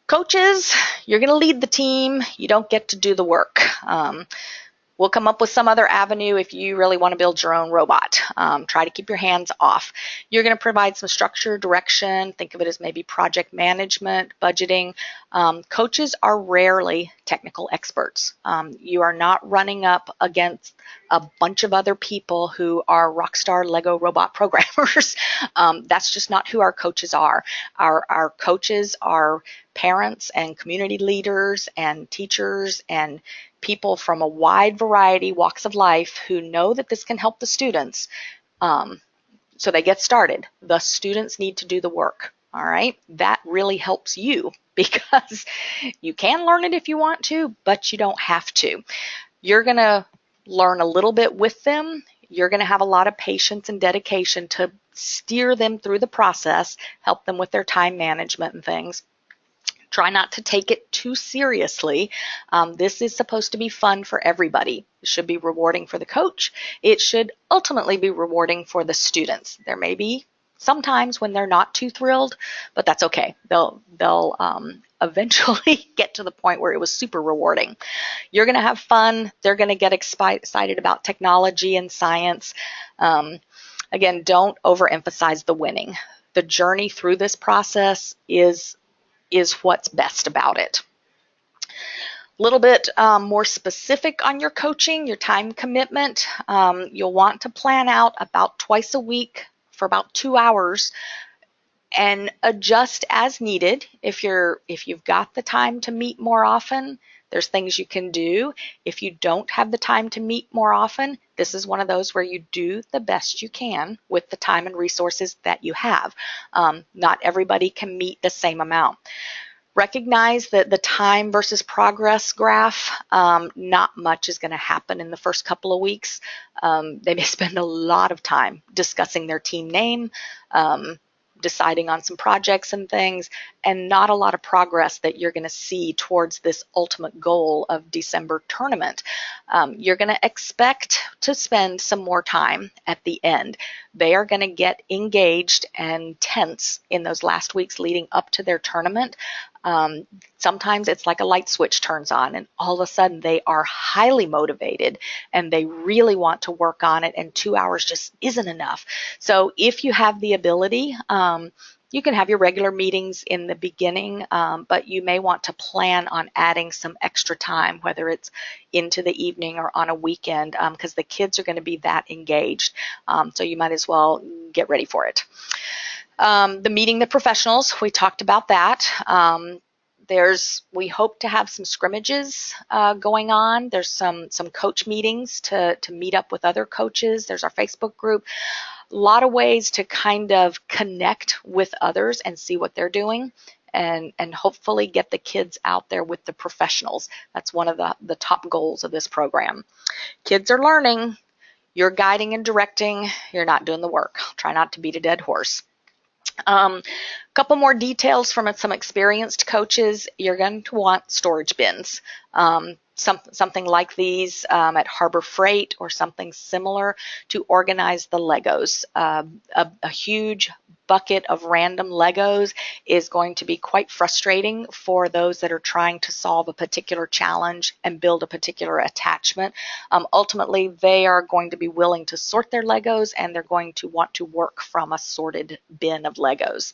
Coaches, you're going to lead the team. You don't get to do the work. We'll come up with some other avenue if you really want to build your own robot. Try to keep your hands off. You're going to provide some structure, direction. Think of it as maybe project management, budgeting. Coaches are rarely technical experts. You are not running up against a bunch of other people who are rockstar Lego robot programmers. That's just not who our coaches are. Our coaches are parents and community leaders and teachers and people from a wide variety walks of life who know that this can help the students. So they get started. The students need to do the work. All right, that really helps you because you can learn it if you want to, but you don't have to. You're going to learn a little bit with them. You're going to have a lot of patience and dedication to steer them through the process, help them with their time management and things. Try not to take it too seriously. This is supposed to be fun for everybody. It should be rewarding for the coach. It should ultimately be rewarding for the students. There may be sometimes when they're not too thrilled, but that's okay. They'll eventually get to the point where it was super rewarding. You're going to have fun. They're going to get excited about technology and science. Again, don't overemphasize the winning. The journey through this process is what's best about it. A little bit more specific on your coaching, your time commitment. You'll want to plan out about twice a week for about 2 hours and adjust as needed. If you've got the time to meet more often, there's things you can do. If you don't have the time to meet more often, this is one of those where you do the best you can with the time and resources that you have. Not everybody can meet the same amount. Recognize that the time versus progress graph, not much is going to happen in the first couple of weeks. They may spend a lot of time discussing their team name, deciding on some projects and things, and not a lot of progress that you're going to see towards this ultimate goal of December tournament. You're going to expect to spend some more time at the end. They are going to get engaged and tense in those last weeks leading up to their tournament. Sometimes it's like a light switch turns on and all of a sudden they are highly motivated and they really want to work on it, and 2 hours just isn't enough. So if you have the ability, you can have your regular meetings in the beginning, but you may want to plan on adding some extra time, whether it's into the evening or on a weekend, because the kids are going to be that engaged. So you might as well get ready for it. The meeting the professionals, we talked about that. We hope to have some scrimmages going on. There's some coach meetings to meet up with other coaches. There's our Facebook group. A lot of ways to kind of connect with others and see what they're doing, and hopefully get the kids out there with the professionals. That's one of the top goals of this program. Kids are learning. You're guiding and directing. You're not doing the work. Try not to beat a dead horse. A couple more details from some experienced coaches. You're going to want storage bins. Something like these at Harbor Freight or something similar to organize the Legos. A huge bucket of random Legos is going to be quite frustrating for those that are trying to solve a particular challenge and build a particular attachment. Ultimately, they are going to be willing to sort their Legos, and they're going to want to work from a sorted bin of Legos.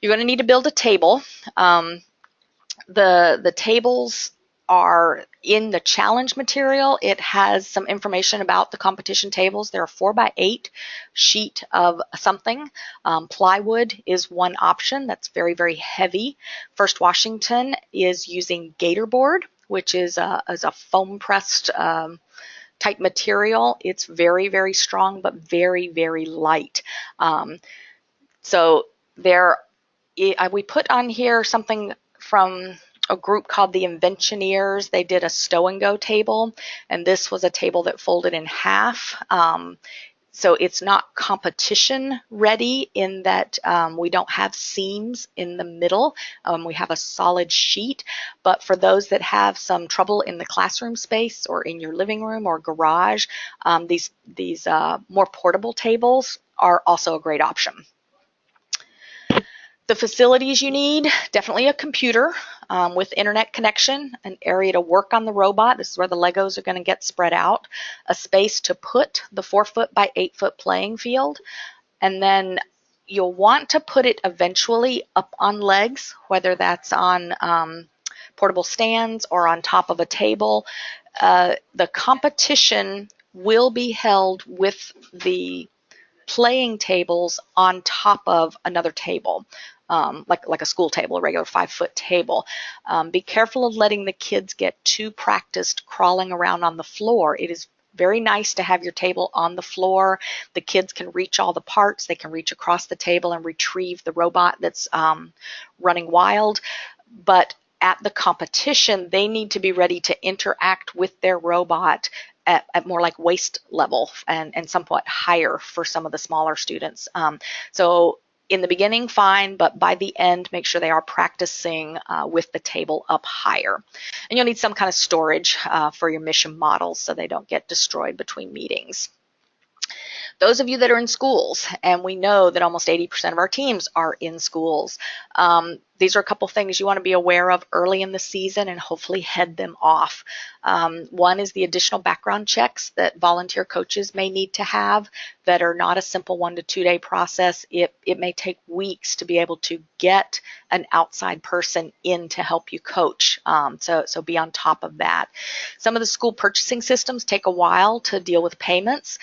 You're going to need to build a table. The tables are in the challenge material. It has some information about the competition tables. They're a 4x8 sheet of something. Plywood is one option that's very, very heavy. First Washington is using Gator board, which is a foam pressed type material. It's very, very strong, but very, very light. So we put on here something from a group called the Inventioneers. They did a stow and go table, and this was a table that folded in half. So it's not competition ready in that we don't have seams in the middle. We have a solid sheet, but for those that have some trouble in the classroom space or in your living room or garage, these more portable tables are also a great option. The facilities you need, definitely a computer with internet connection, an area to work on the robot. This is where the Legos are going to get spread out. A space to put the 4-foot by 8-foot playing field. And then you'll want to put it eventually up on legs, whether that's on portable stands or on top of a table. The competition will be held with the playing tables on top of another table. Like a school table, a regular 5-foot table. Be careful of letting the kids get too practiced crawling around on the floor. It is very nice to have your table on the floor. The kids can reach all the parts. They can reach across the table and retrieve the robot that's running wild. But at the competition, they need to be ready to interact with their robot at more like waist level and somewhat higher for some of the smaller students. So in the beginning, fine, but by the end, make sure they are practicing with the table up higher. And you'll need some kind of storage for your mission models so they don't get destroyed between meetings. Those of you that are in schools, and we know that almost 80% of our teams are in schools, these are a couple things you want to be aware of early in the season and hopefully head them off. One is the additional background checks that volunteer coaches may need to have that are not a simple 1 to 2 day process. It may take weeks to be able to get an outside person in to help you coach. So be on top of that. Some of the school purchasing systems take a while to deal with payments.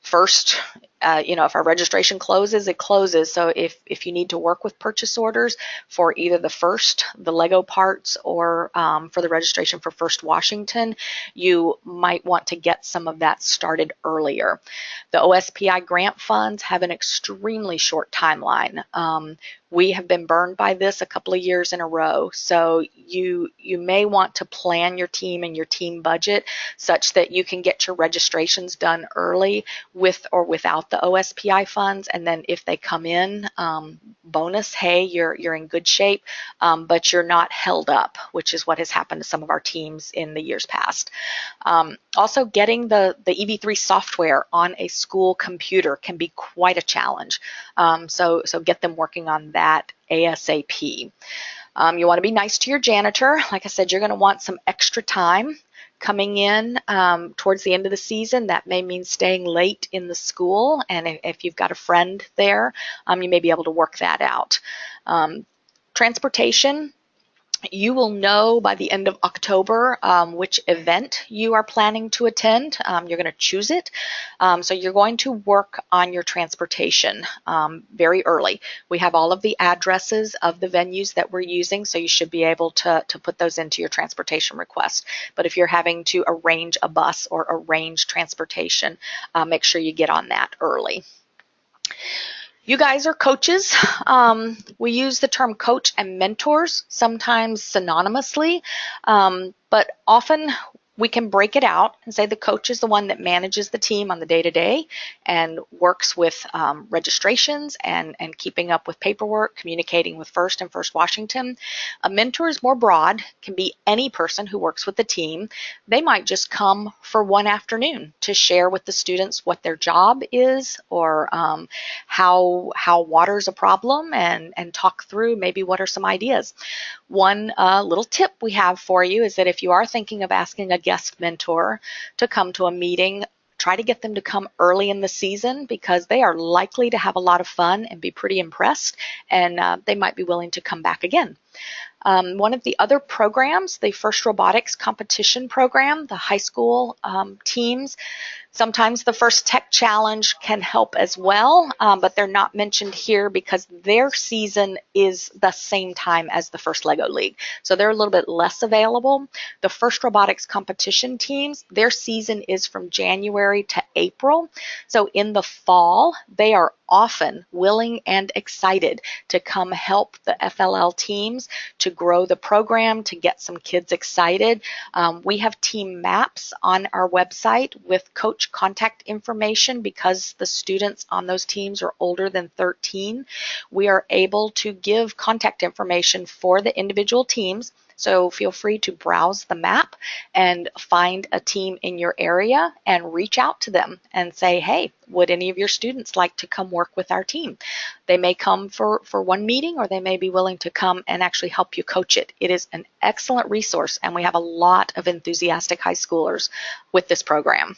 First, if our registration closes, it closes. So if you need to work with purchase orders for either the Lego parts, or for the registration for First Washington, you might want to get some of that started earlier. The OSPI grant funds have an extremely short timeline. We have been burned by this a couple of years in a row. So you may want to plan your team and your team budget such that you can get your registrations done early with or without the OSPI funds. And then if they come in, bonus, hey, you're in good shape, but you're not held up, which is what has happened to some of our teams in the years past. Also, getting the EV3 software on a school computer can be quite a challenge. So get them working on that ASAP. You want to be nice to your janitor. Like I said, you're going to want some extra time coming in towards the end of the season. That may mean staying late in the school, and if you've got a friend there, you may be able to work that out. Transportation. You will know by the end of October which event you are planning to attend. You're going to choose it. So you're going to work on your transportation very early. We have all of the addresses of the venues that we're using, so you should be able to put those into your transportation request. But if you're having to arrange a bus or arrange transportation, make sure you get on that early. You guys are coaches. We use the term coach and mentors, sometimes synonymously, but often we can break it out and say the coach is the one that manages the team on the day-to-day and works with registrations and keeping up with paperwork, communicating with First and First Washington. A mentor is more broad, can be any person who works with the team. They might just come for one afternoon to share with the students what their job is, or how water's a problem, and talk through maybe what are some ideas. One little tip we have for you is that if you are thinking of asking a guest mentor to come to a meeting, try to get them to come early in the season, because they are likely to have a lot of fun and be pretty impressed, and they might be willing to come back again. One of the other programs, the First Robotics Competition Program, the high school teams, sometimes the First Tech Challenge can help as well, but they're not mentioned here because their season is the same time as the First Lego League. So they're a little bit less available. The First Robotics Competition teams, their season is from January to April. So in the fall, they are often willing and excited to come help the FLL teams to grow the program, to get some kids excited. We have team maps on our website with coach contact information. Because the students on those teams are older than 13, we are able to give contact information for the individual teams. So feel free to browse the map and find a team in your area and reach out to them and say, hey, would any of your students like to come work with our team? They may come for one meeting, or they may be willing to come and actually help you coach it. It is an excellent resource, and we have a lot of enthusiastic high schoolers with this program.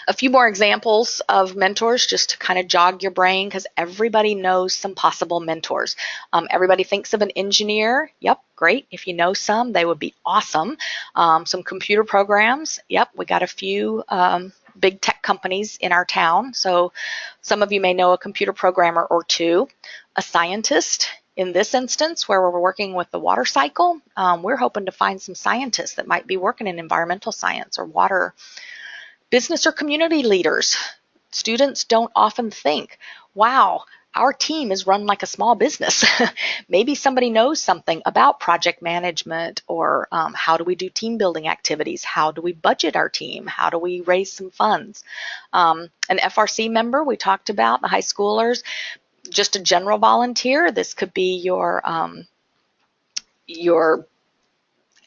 A few more examples of mentors just to kind of jog your brain, because everybody knows some possible mentors. Everybody thinks of an engineer. Yep, great. If you know some, they would be awesome. Some computer programs. Yep, we got a few big tech companies in our town. So some of you may know a computer programmer or two. A scientist. In this instance, where we're working with the water cycle, we're hoping to find some scientists that might be working in environmental science or water. Business or community leaders. Students don't often think, wow, our team is run like a small business. Maybe somebody knows something about project management, or how do we do team building activities? How do we budget our team? How do we raise some funds? An FRC member, we talked about, the high schoolers. Just a general volunteer. This could be your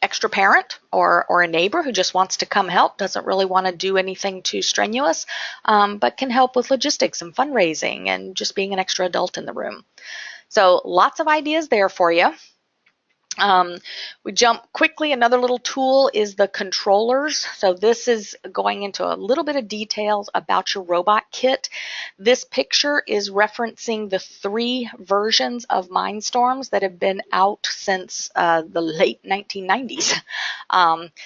extra parent or a neighbor who just wants to come help, doesn't really want to do anything too strenuous, but can help with logistics and fundraising and just being an extra adult in the room. So lots of ideas there for you. We jump quickly. Another little tool is the controllers. So this is going into a little bit of details about your robot kit. This picture is referencing the 3 versions of Mindstorms that have been out since the late 1990s.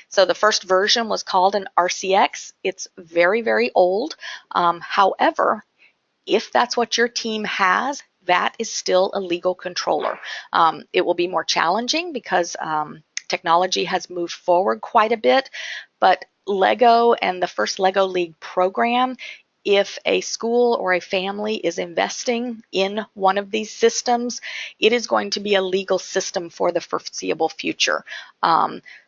So the first version was called an RCX. It's very, very old. However, if that's what your team has, that is still a legal controller. It will be more challenging because technology has moved forward quite a bit, but Lego and the First Lego League program, if a school or a family is investing in one of these systems, it is going to be a legal system for the foreseeable future.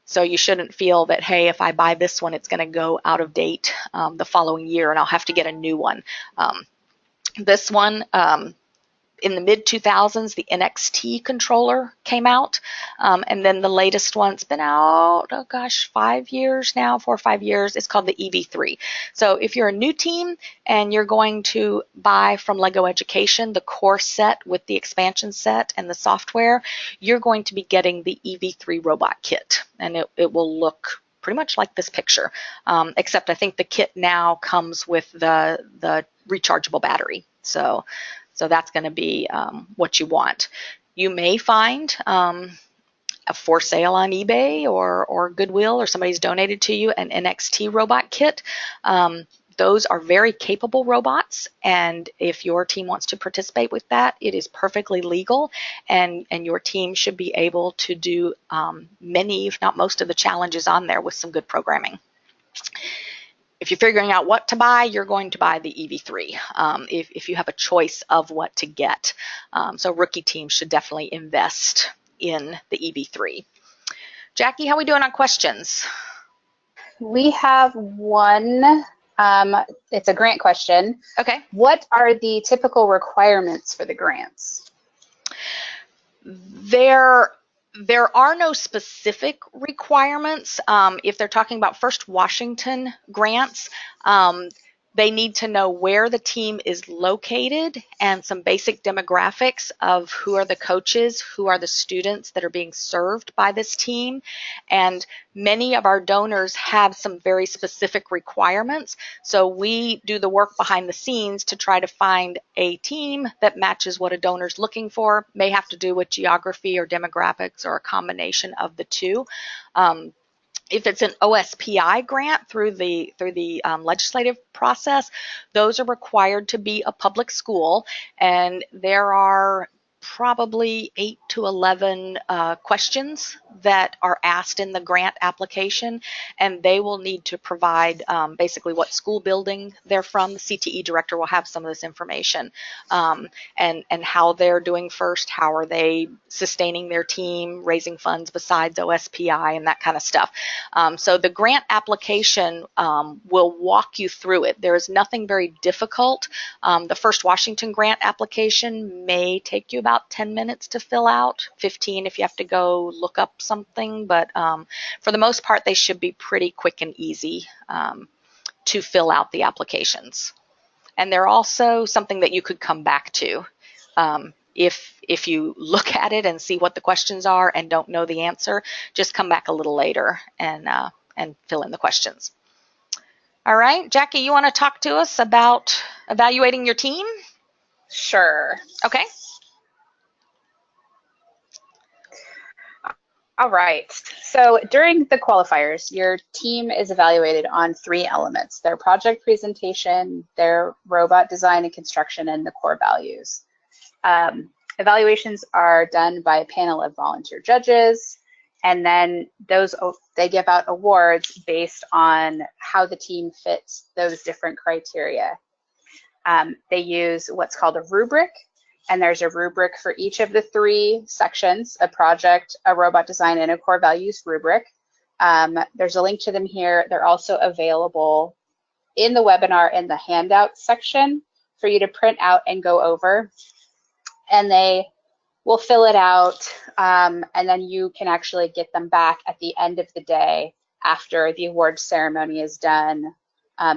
So you shouldn't feel that, hey, if I buy this one, it's going to go out of date the following year and I'll have to get a new one. This one, in the mid-2000s, the NXT controller came out, and then the latest one's been out, 5 years now, 4 or 5 years. It's called the EV3. So if you're a new team and you're going to buy from Lego Education the core set with the expansion set and the software, you're going to be getting the EV3 Robot Kit, and it will look pretty much like this picture, except I think the kit now comes with the rechargeable battery. So that's going to be what you want. You may find for sale on eBay or Goodwill, or somebody's donated to you an NXT Robot Kit. Those are very capable robots, and if your team wants to participate with that, it is perfectly legal, and your team should be able to do many, if not most, of the challenges on there with some good programming. If you're figuring out what to buy, you're going to buy the EV3 if you have a choice of what to get. So rookie teams should definitely invest in the EV3. Jackie, how are we doing on questions? We have one. It's a grant question. Okay. What are the typical requirements for the grants? There are no specific requirements. If they're talking about First Washington grants, they need to know where the team is located and some basic demographics of who are the coaches, who are the students that are being served by this team. And many of our donors have some very specific requirements. So we do the work behind the scenes to try to find a team that matches what a donor's looking for. May have to do with geography or demographics or a combination of the two. If it's an OSPI grant through the legislative process, those are required to be a public school, and there are probably 8 to 11 questions that are asked in the grant application, and they will need to provide basically what school building they're from. The CTE director will have some of this information, and how they're doing first, how are they sustaining their team, raising funds besides OSPI and that kind of stuff. So the grant application will walk you through it. There is nothing very difficult. The First Washington grant application may take you about 10 minutes to fill out, 15 if you have to go look up something, but for the most part, they should be pretty quick and easy to fill out the applications. And they're also something that you could come back to. If you look at it and see what the questions are and don't know the answer, just come back a little later and fill in the questions. All right, Jackie, you want to talk to us about evaluating your team? Sure. Okay. All right. So during the qualifiers, your team is evaluated on 3 elements: their project presentation, their robot design and construction, and the core values. Evaluations are done by a panel of volunteer judges, and then they give out awards based on how the team fits those different criteria. They use what's called a rubric, and there's a rubric for each of the 3 sections: a project, a robot design, and a core values rubric. There's a link to them here. They're also available in the webinar in the handout section for you to print out and go over. And they will fill it out, and then you can actually get them back at the end of the day after the awards ceremony is done,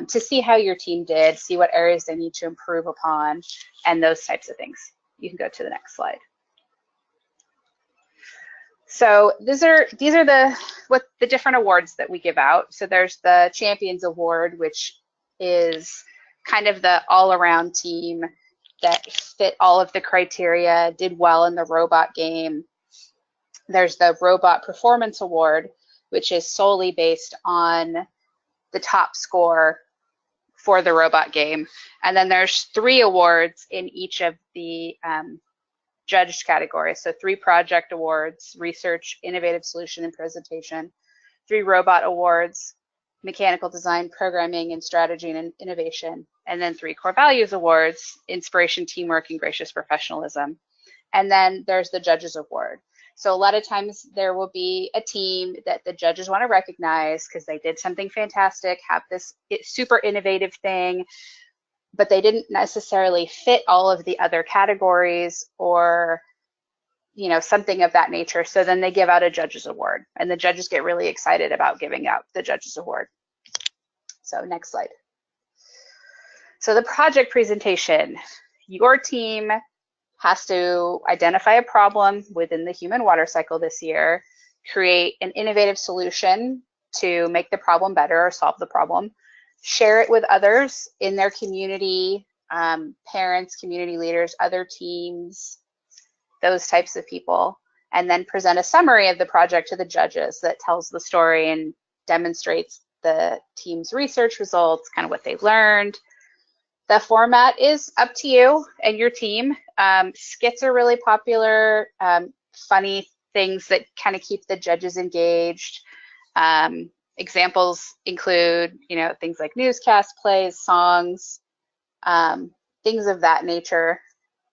to see how your team did, see what areas they need to improve upon, and those types of things. You can go to the next slide. So these are the different awards that we give out. So there's the Champions Award, which is kind of the all-around team that fit all of the criteria, did well in the robot game. There's the Robot Performance Award, which is solely based on the top score for the robot game. And then there's 3 awards in each of the judged categories. So 3 project awards: research, innovative solution, and presentation. 3 robot awards: mechanical design, programming, and strategy and innovation. And then 3 core values awards: inspiration, teamwork, and gracious professionalism. And then there's the judges award. So a lot of times there will be a team that the judges want to recognize because they did something fantastic, have this super innovative thing, but they didn't necessarily fit all of the other categories, or something of that nature. So then they give out a judges award, and the judges get really excited about giving out the judges award. So next slide. So the project presentation: your team has to identify a problem within the human water cycle this year, create an innovative solution to make the problem better or solve the problem, share it with others in their community, parents, community leaders, other teams, those types of people, and then present a summary of the project to the judges that tells the story and demonstrates the team's research results, kind of what they learned. The format is up to you and your team. Skits are really popular, funny things that kind of keep the judges engaged. Examples include, things like newscasts, plays, songs, things of that nature.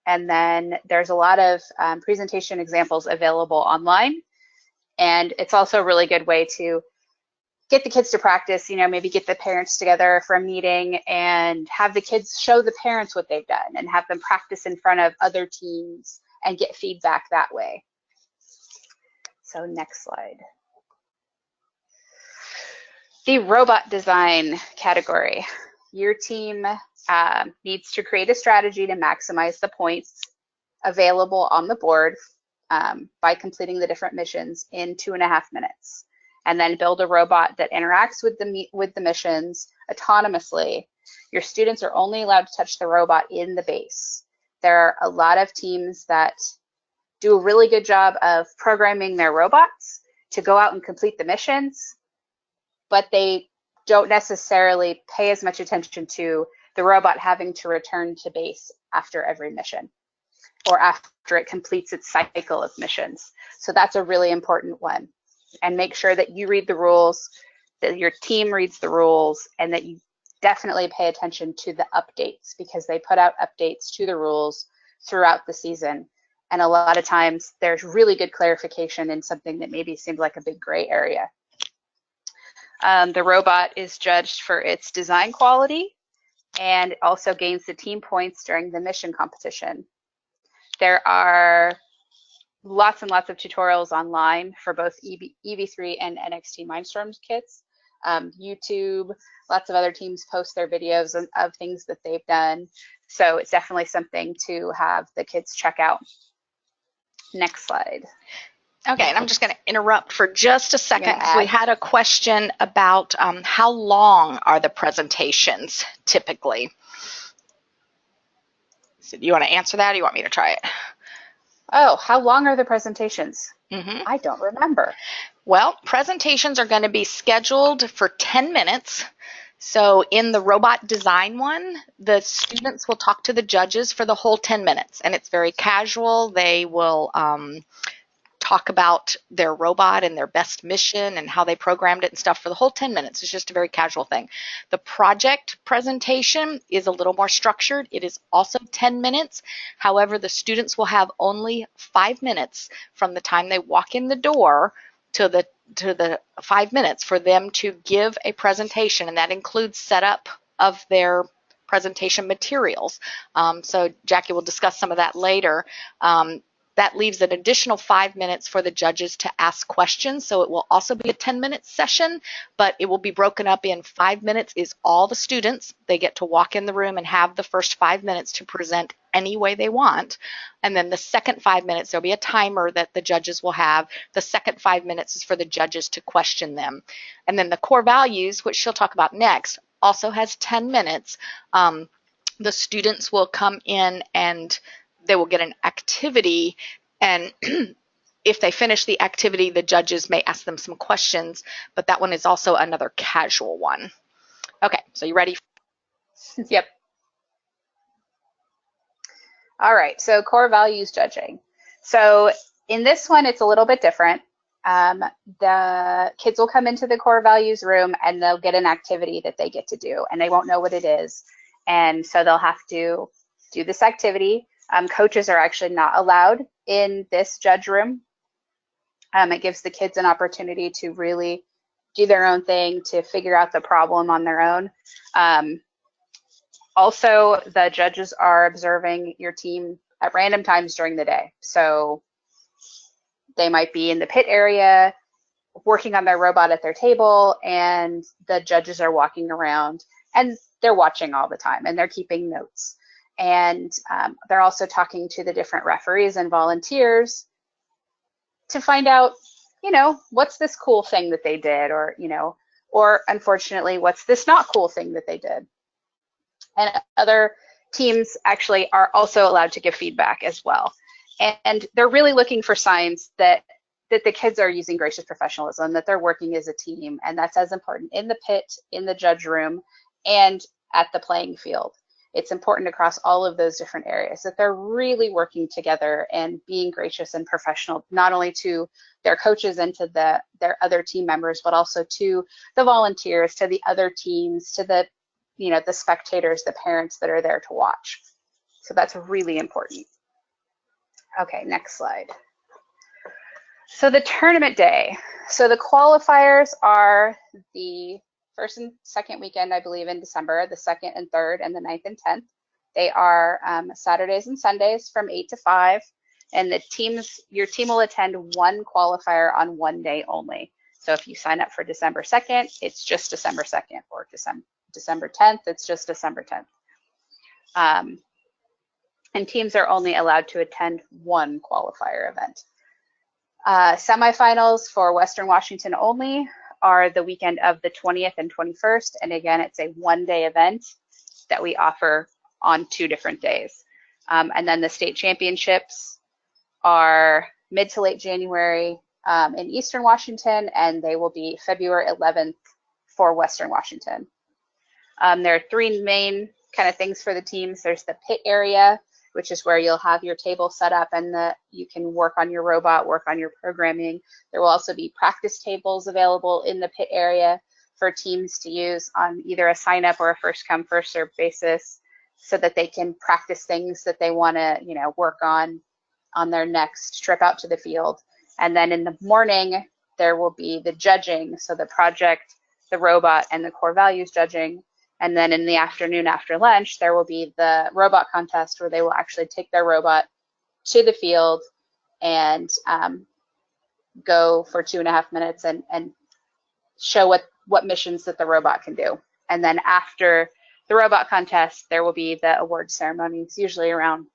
And then there's a lot of presentation examples available online. And it's also a really good way to get the kids to practice, maybe get the parents together for a meeting and have the kids show the parents what they've done and have them practice in front of other teams and get feedback that way. So next slide. The robot design category. Your team needs to create a strategy to maximize the points available on the board by completing the different missions in 2.5 minutes. And then build a robot that interacts with the missions autonomously. Your students are only allowed to touch the robot in the base. There are a lot of teams that do a really good job of programming their robots to go out and complete the missions, but they don't necessarily pay as much attention to the robot having to return to base after every mission or after it completes its cycle of missions. So that's a really important one. And make sure that you read the rules, that your team reads the rules, and that you definitely pay attention to the updates, because they put out updates to the rules throughout the season. And a lot of times there's really good clarification in something that maybe seemed like a big gray area. The robot is judged for its design quality and also gains the team points during the mission competition. There are lots and lots of tutorials online for both EV3 and NXT Mindstorm kits. YouTube, lots of other teams post their videos of things that they've done. So it's definitely something to have the kids check out. Next slide. Okay, and I'm just going to interrupt for just a second. We had a question about how long are the presentations typically? So do you want to answer that, or do you want me to try it? Oh, how long are the presentations? Mm-hmm. I don't remember. Well, presentations are going to be scheduled for 10 minutes. So in the robot design one, the students will talk to the judges for the whole 10 minutes, and it's very casual. They will talk about their robot and their best mission and how they programmed it and stuff for the whole 10 minutes. It's just a very casual thing. The project presentation is a little more structured. It is also 10 minutes. However, the students will have only 5 minutes from the time they walk in the door to the 5 minutes for them to give a presentation, and that includes setup of their presentation materials. So Jackie will discuss some of that later. That leaves an additional 5 minutes for the judges to ask questions. So it will also be a 10-minute session, but it will be broken up in 5 minutes is all the students. They get to walk in the room and have the first 5 minutes to present any way they want. And then the second 5 minutes, there'll be a timer that the judges will have. The second 5 minutes is for the judges to question them. And then the core values, which she'll talk about next, also has 10 minutes. The students will come in and they will get an activity, and if they finish the activity, the judges may ask them some questions, but that one is also another casual one. Okay, so you ready? Yep. All right, so core values judging. So in this one, it's a little bit different. The kids will come into the core values room and they'll get an activity that they get to do, and they won't know what it is. And so they'll have to do this activity. Coaches are actually not allowed in this judge room. It gives the kids an opportunity to really do their own thing, to figure out the problem on their own. Also, the judges are observing your team at random times during the day. So they might be in the pit area working on their robot at their table, and the judges are walking around and they're watching all the time and they're keeping notes. And they're also talking to the different referees and volunteers to find out, what's this cool thing that they did, or unfortunately, what's this not cool thing that they did. And other teams actually are also allowed to give feedback as well. And they're really looking for signs that the kids are using gracious professionalism, that they're working as a team, and that's as important in the pit, in the judge room, and at the playing field. It's important across all of those different areas that they're really working together and being gracious and professional, not only to their coaches and to their other team members, but also to the volunteers, to the other teams, to the spectators, the parents that are there to watch. So that's really important. Okay, next slide. So the tournament day. So the qualifiers are the first and second weekend, I believe, in December, the 2nd and 3rd, and the 9th and 10th. They are Saturdays and Sundays from 8 to 5, and your team will attend one qualifier on one day only. So if you sign up for December 2nd, it's just December 2nd, or December 10th, it's just December 10th. And teams are only allowed to attend one qualifier event. Semifinals for Western Washington only are the weekend of the 20th and 21st, and again, it's a one-day event that we offer on 2 different days. And then the state championships are mid to late January in Eastern Washington, and they will be February 11th for Western Washington. There are 3 main kind of things for the teams. There's the pit area, which is where you'll have your table set up and you can work on your robot, work on your programming. There will also be practice tables available in the pit area for teams to use on either a sign up or a first come, first served basis, so that they can practice things that they want to, work on their next trip out to the field. And then in the morning, there will be the judging, so the project, the robot, and the core values judging. And then in the afternoon after lunch, there will be the robot contest where they will actually take their robot to the field and go for 2.5 minutes and show what missions that the robot can do. And then after the robot contest, there will be the award ceremonies, usually around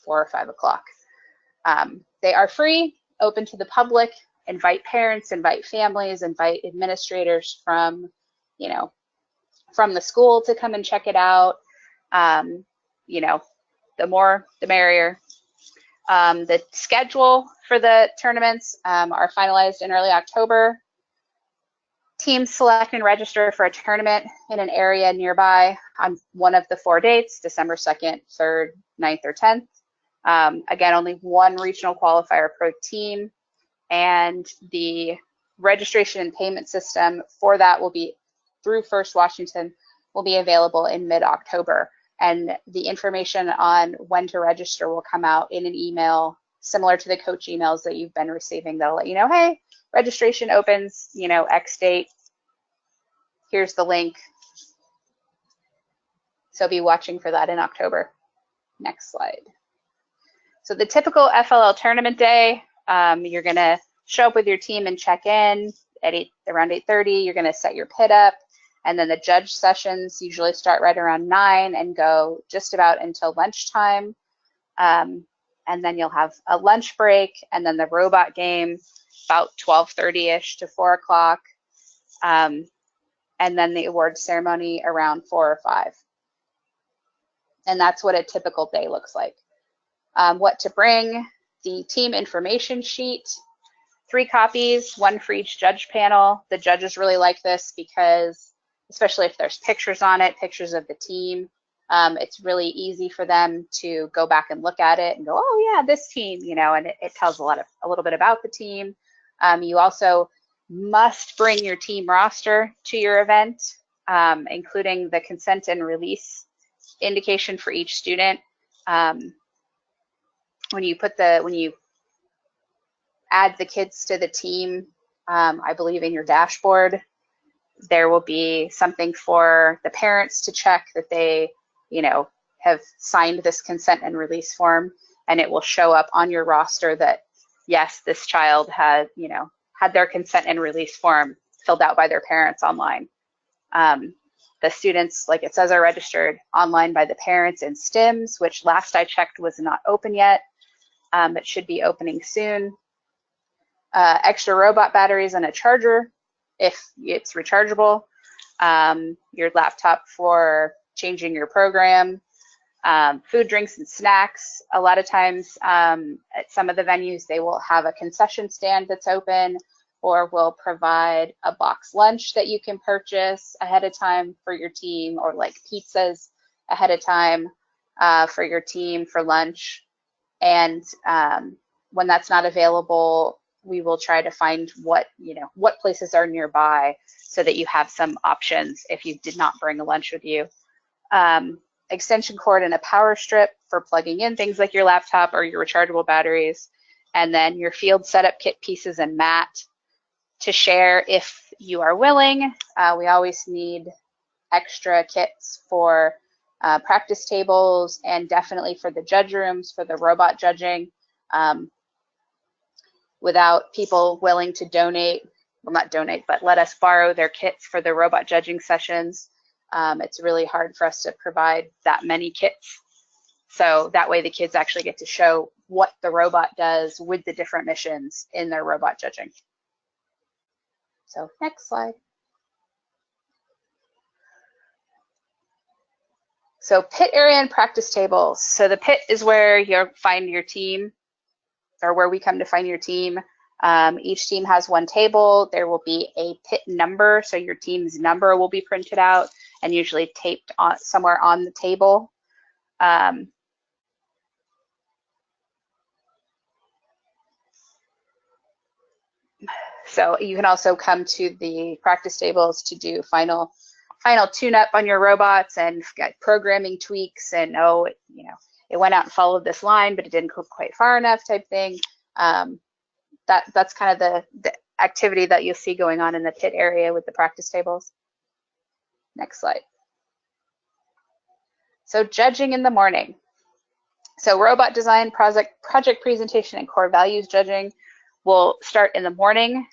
4 or 5 o'clock. They are free, open to the public. Invite parents, invite families, invite administrators from the school to come and check it out. The more, the merrier. The schedule for the tournaments are finalized in early October. Teams select and register for a tournament in an area nearby on one of the 4 dates, December 2nd, 3rd, 9th, or 10th. Again, only one regional qualifier per team, and the registration and payment system for that will be through First Washington, will be available in mid-October. And the information on when to register will come out in an email similar to the coach emails that you've been receiving. That'll let you know, hey, registration opens, X date. Here's the link. So be watching for that in October. Next slide. So the typical FLL tournament day, you're going to show up with your team and check in at around 8:30. You're going to set your pit up. And then the judge sessions usually start right around 9 and go just about until lunchtime. And then you'll have a lunch break, and then the robot game about 12:30-ish to 4 o'clock. And then the award ceremony around 4 or 5. And that's what a typical day looks like. What to bring: the team information sheet, 3 copies, 1 for each judge panel. The judges really like this because, especially if there's pictures on it, pictures of the team, it's really easy for them to go back and look at it and go, oh yeah, this team, and it tells a little bit about the team. You also must bring your team roster to your event, including the consent and release indication for each student. When you add the kids to the team, I believe in your dashboard, there will be something for the parents to check that they, have signed this consent and release form, and it will show up on your roster that, yes, this child had their consent and release form filled out by their parents online. The students, like it says, are registered online by the parents in STIMS, which last I checked was not open yet. It should be opening soon. Extra robot batteries and a charger if it's rechargeable. Your laptop for changing your program. Food, drinks, and snacks. A lot of times at some of the venues, they will have a concession stand that's open, or will provide a box lunch that you can purchase ahead of time for your team, or like pizzas ahead of time for your team for lunch. And when that's not available, we will try to find what places are nearby so that you have some options if you did not bring a lunch with you. Extension cord and a power strip for plugging in things like your laptop or your rechargeable batteries, and then your field setup kit pieces and mat to share if you are willing. We always need extra kits for practice tables, and definitely for the judge rooms for the robot judging. Without people willing to donate, well, not donate, but let us borrow their kits for the robot judging sessions, it's really hard for us to provide that many kits. So that way the kids actually get to show what the robot does with the different missions in their robot judging. So next slide. So pit area and practice tables. So the pit is where you'll find your team, or where we come to find your team. Each team has one table. There will be a pit number, so your team's number will be printed out and usually taped on somewhere on the table. So you can also come to the practice tables to do final tune-up on your robots and get programming tweaks, and it went out and followed this line, but it didn't go quite far enough type thing. That's kind of the activity that you'll see going on in the pit area with the practice tables. Next slide. So judging in the morning. So robot design, project presentation, and core values judging will start in the morning.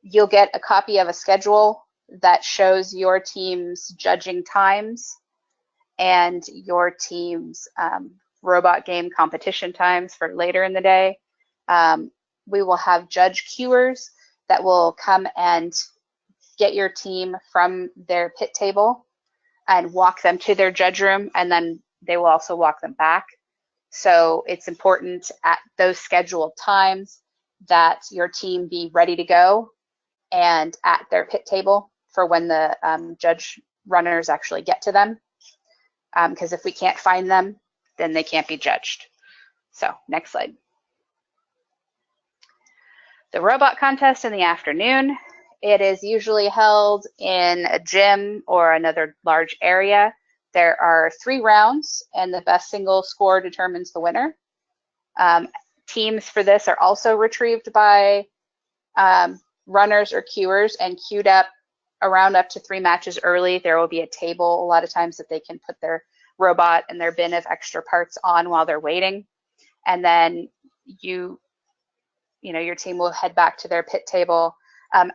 You'll get a copy of a schedule that shows your team's judging times and your team's robot game competition times for later in the day. We will have judge cuers that will come and get your team from their pit table and walk them to their judge room, and then they will also walk them back. So it's important at those scheduled times that your team be ready to go and at their pit table for when the judge runners actually get to them. Because if we can't find them, then they can't be judged. So next slide. The robot contest in the afternoon. It is usually held in a gym or another large area. There are 3 rounds, and the best single score determines the winner. Teams for this are also retrieved by runners or cuers and queued up around up to 3 matches early. There will be a table a lot of times that they can put their robot and their bin of extra parts on while they're waiting. And then your team will head back to their pit table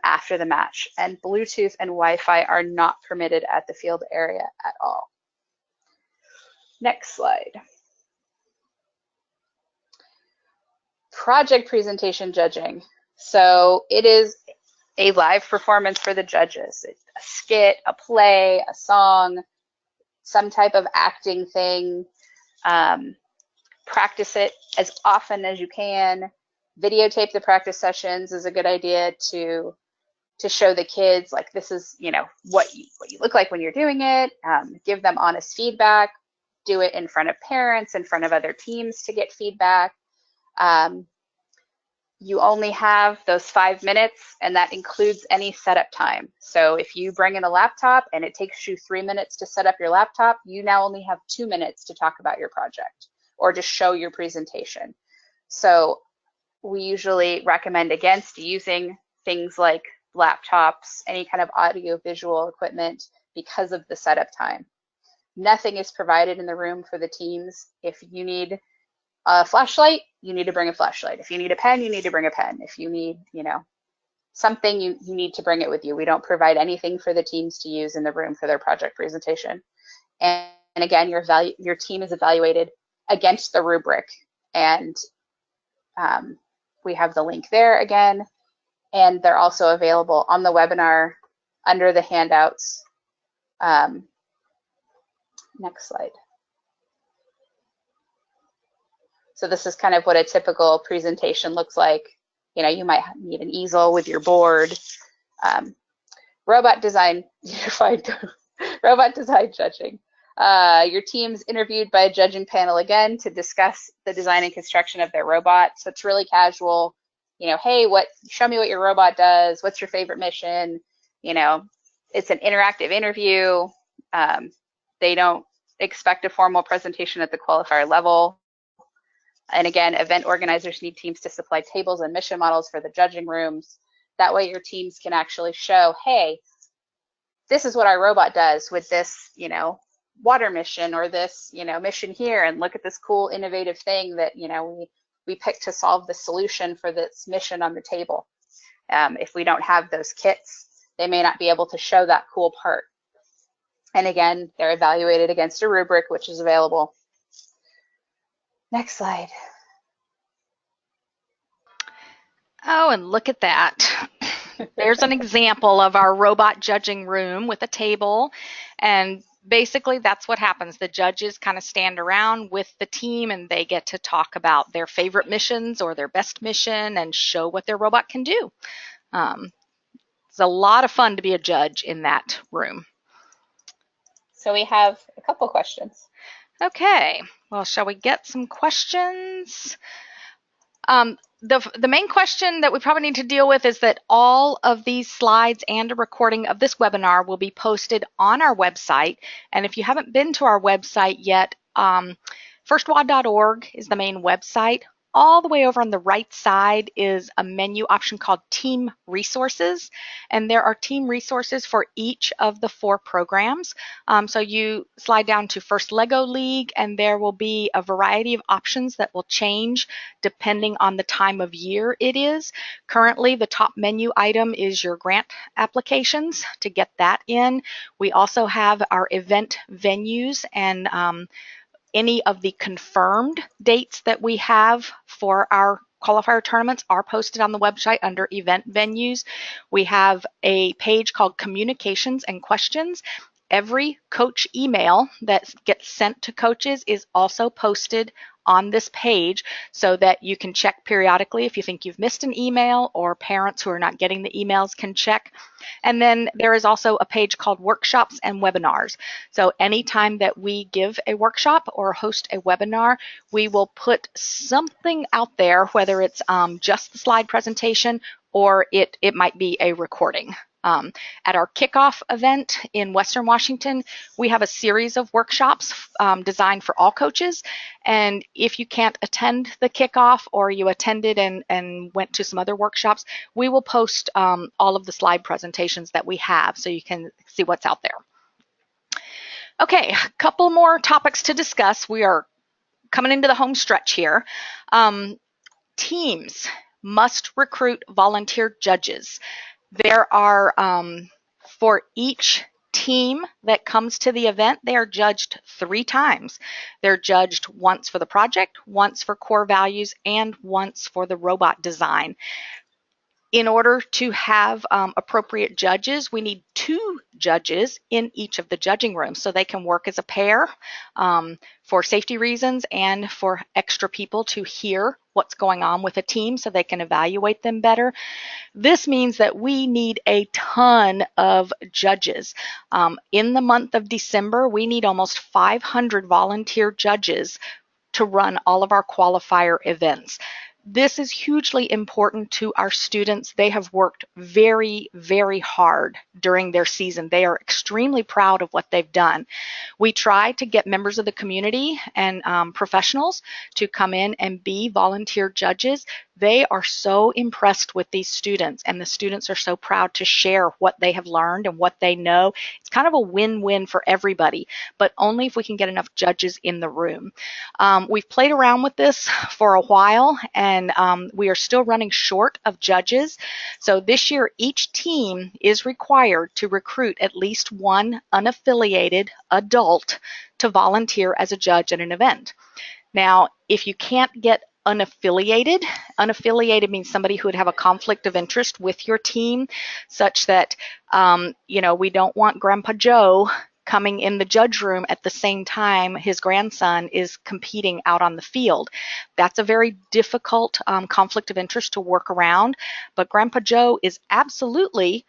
after the match. And Bluetooth and Wi-Fi are not permitted at the field area at all. Next slide. Project presentation judging. So it is a live performance for the judges. It's a skit, a play, a song, some type of acting thing. Practice it as often as you can. Videotape the practice sessions is a good idea to show the kids, like, this is what you look like when you're doing it. Give them honest feedback. Do it in front of parents, in front of other teams to get feedback. You only have those 5 minutes, and that includes any setup time. So if you bring in a laptop and it takes you 3 minutes to set up your laptop, you now only have 2 minutes to talk about your project or to show your presentation. So we usually recommend against using things like laptops, any kind of audio visual equipment, because of the setup time. Nothing is provided in the room for the teams. If you need a flashlight, you need to bring a flashlight. If you need a pen, you need to bring a pen. If you need, something, you need to bring it with you. We don't provide anything for the teams to use in the room for their project presentation. And again, your team is evaluated against the rubric, and we have the link there again, and they're also available on the webinar under the handouts Next slide. So this is kind of what a typical presentation looks like. You know, you might need an easel with your board. Robot design, robot design judging. Your team's interviewed by a judging panel again to discuss the design and construction of their robot. So it's really casual. You know, hey, show me what your robot does. What's your favorite mission? You know, it's an interactive interview. They don't expect a formal presentation at the qualifier level. And again, event organizers need teams to supply tables and mission models for the judging rooms. That way your teams can actually show, hey, this is what our robot does with this, you know, water mission or this, you know, mission here, and look at this cool innovative thing that, you know, we picked to solve the solution for this mission on the table. If we don't have those kits, they may not be able to show that cool part. And again, they're evaluated against a rubric, which is available. Next slide. Oh, and look at that. There's an example of our robot judging room with a table. And basically that's what happens. The judges kind of stand around with the team and they get to talk about their favorite missions or their best mission and show what their robot can do. It's a lot of fun to be a judge in that room. So we have a couple questions. Okay, well, shall we get some questions? The main question that we probably need to deal with is that all of these slides and a recording of this webinar will be posted on our website. And if you haven't been to our website yet, firstwa.org is the main website. All the way over on the right side is a menu option called Team Resources, and there are team resources for each of the 4 programs. So you slide down to First Lego League, and there will be a variety of options that will change depending on the time of year it is. Currently, the top menu item is your grant applications to get that in. We also have our event venues and any of the confirmed dates that we have for our qualifier tournaments are posted on the website under event venues. We have a page called Communications and Questions. Every coach email that gets sent to coaches is also posted on this page so that you can check periodically if you think you've missed an email, or parents who are not getting the emails can check. And then there is also a page called Workshops and Webinars. So anytime that we give a workshop or host a webinar, we will put something out there, whether it's just the slide presentation or it might be a recording. At our kickoff event in Western Washington, we have a series of workshops designed for all coaches. And if you can't attend the kickoff or you attended and went to some other workshops, we will post all of the slide presentations that we have so you can see what's out there. Okay, a couple more topics to discuss. We are coming into the home stretch here. Teams must recruit volunteer judges. There are, for each team that comes to the event, they are judged 3 times. They're judged once for the project, once for core values, and once for the robot design. In order to have appropriate judges, we need 2 judges in each of the judging rooms so they can work as a pair for safety reasons and for extra people to hear what's going on with a team so they can evaluate them better. This means that we need a ton of judges. In the month of December, we need almost 500 volunteer judges to run all of our qualifier events. This is hugely important to our students. They have worked very, very hard during their season. They are extremely proud of what they've done. We try to get members of the community and professionals to come in and be volunteer judges. They are so impressed with these students, and the students are so proud to share what they have learned and what they know. It's kind of a win-win for everybody, but only if we can get enough judges in the room. We've played around with this for a while, and we are still running short of judges. So this year, each team is required to recruit at least 1 unaffiliated adult to volunteer as a judge at an event. Now, if you can't get unaffiliated means somebody who would have a conflict of interest with your team, such that, we don't want Grandpa Joe coming in the judge room at the same time his grandson is competing out on the field. That's a very difficult conflict of interest to work around, but Grandpa Joe is absolutely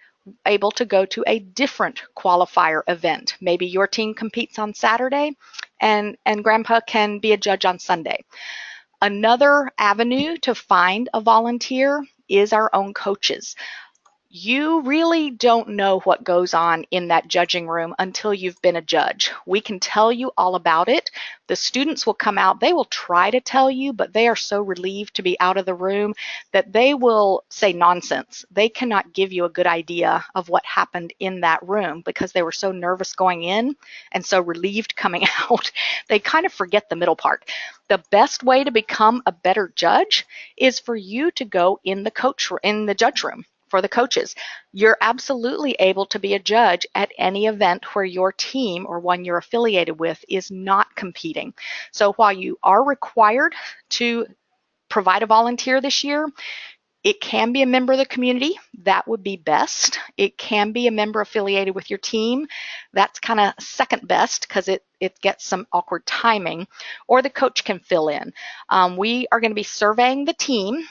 able to go to a different qualifier event. Maybe your team competes on Saturday and Grandpa can be a judge on Sunday. Another avenue to find a volunteer is our own coaches. You really don't know what goes on in that judging room until you've been a judge. We can tell you all about it. The students will come out, they will try to tell you, but they are so relieved to be out of the room that they will say nonsense. They cannot give you a good idea of what happened in that room because they were so nervous going in and so relieved coming out. They kind of forget the middle part. The best way to become a better judge is for you to go in the judge room. For the coaches, you're absolutely able to be a judge at any event where your team or one you're affiliated with is not competing. So while you are required to provide a volunteer this year, it can be a member of the community. That would be best. It can be a member affiliated with your team. That's kind of second best because it gets some awkward timing, or the coach can fill in. We are going to be surveying the team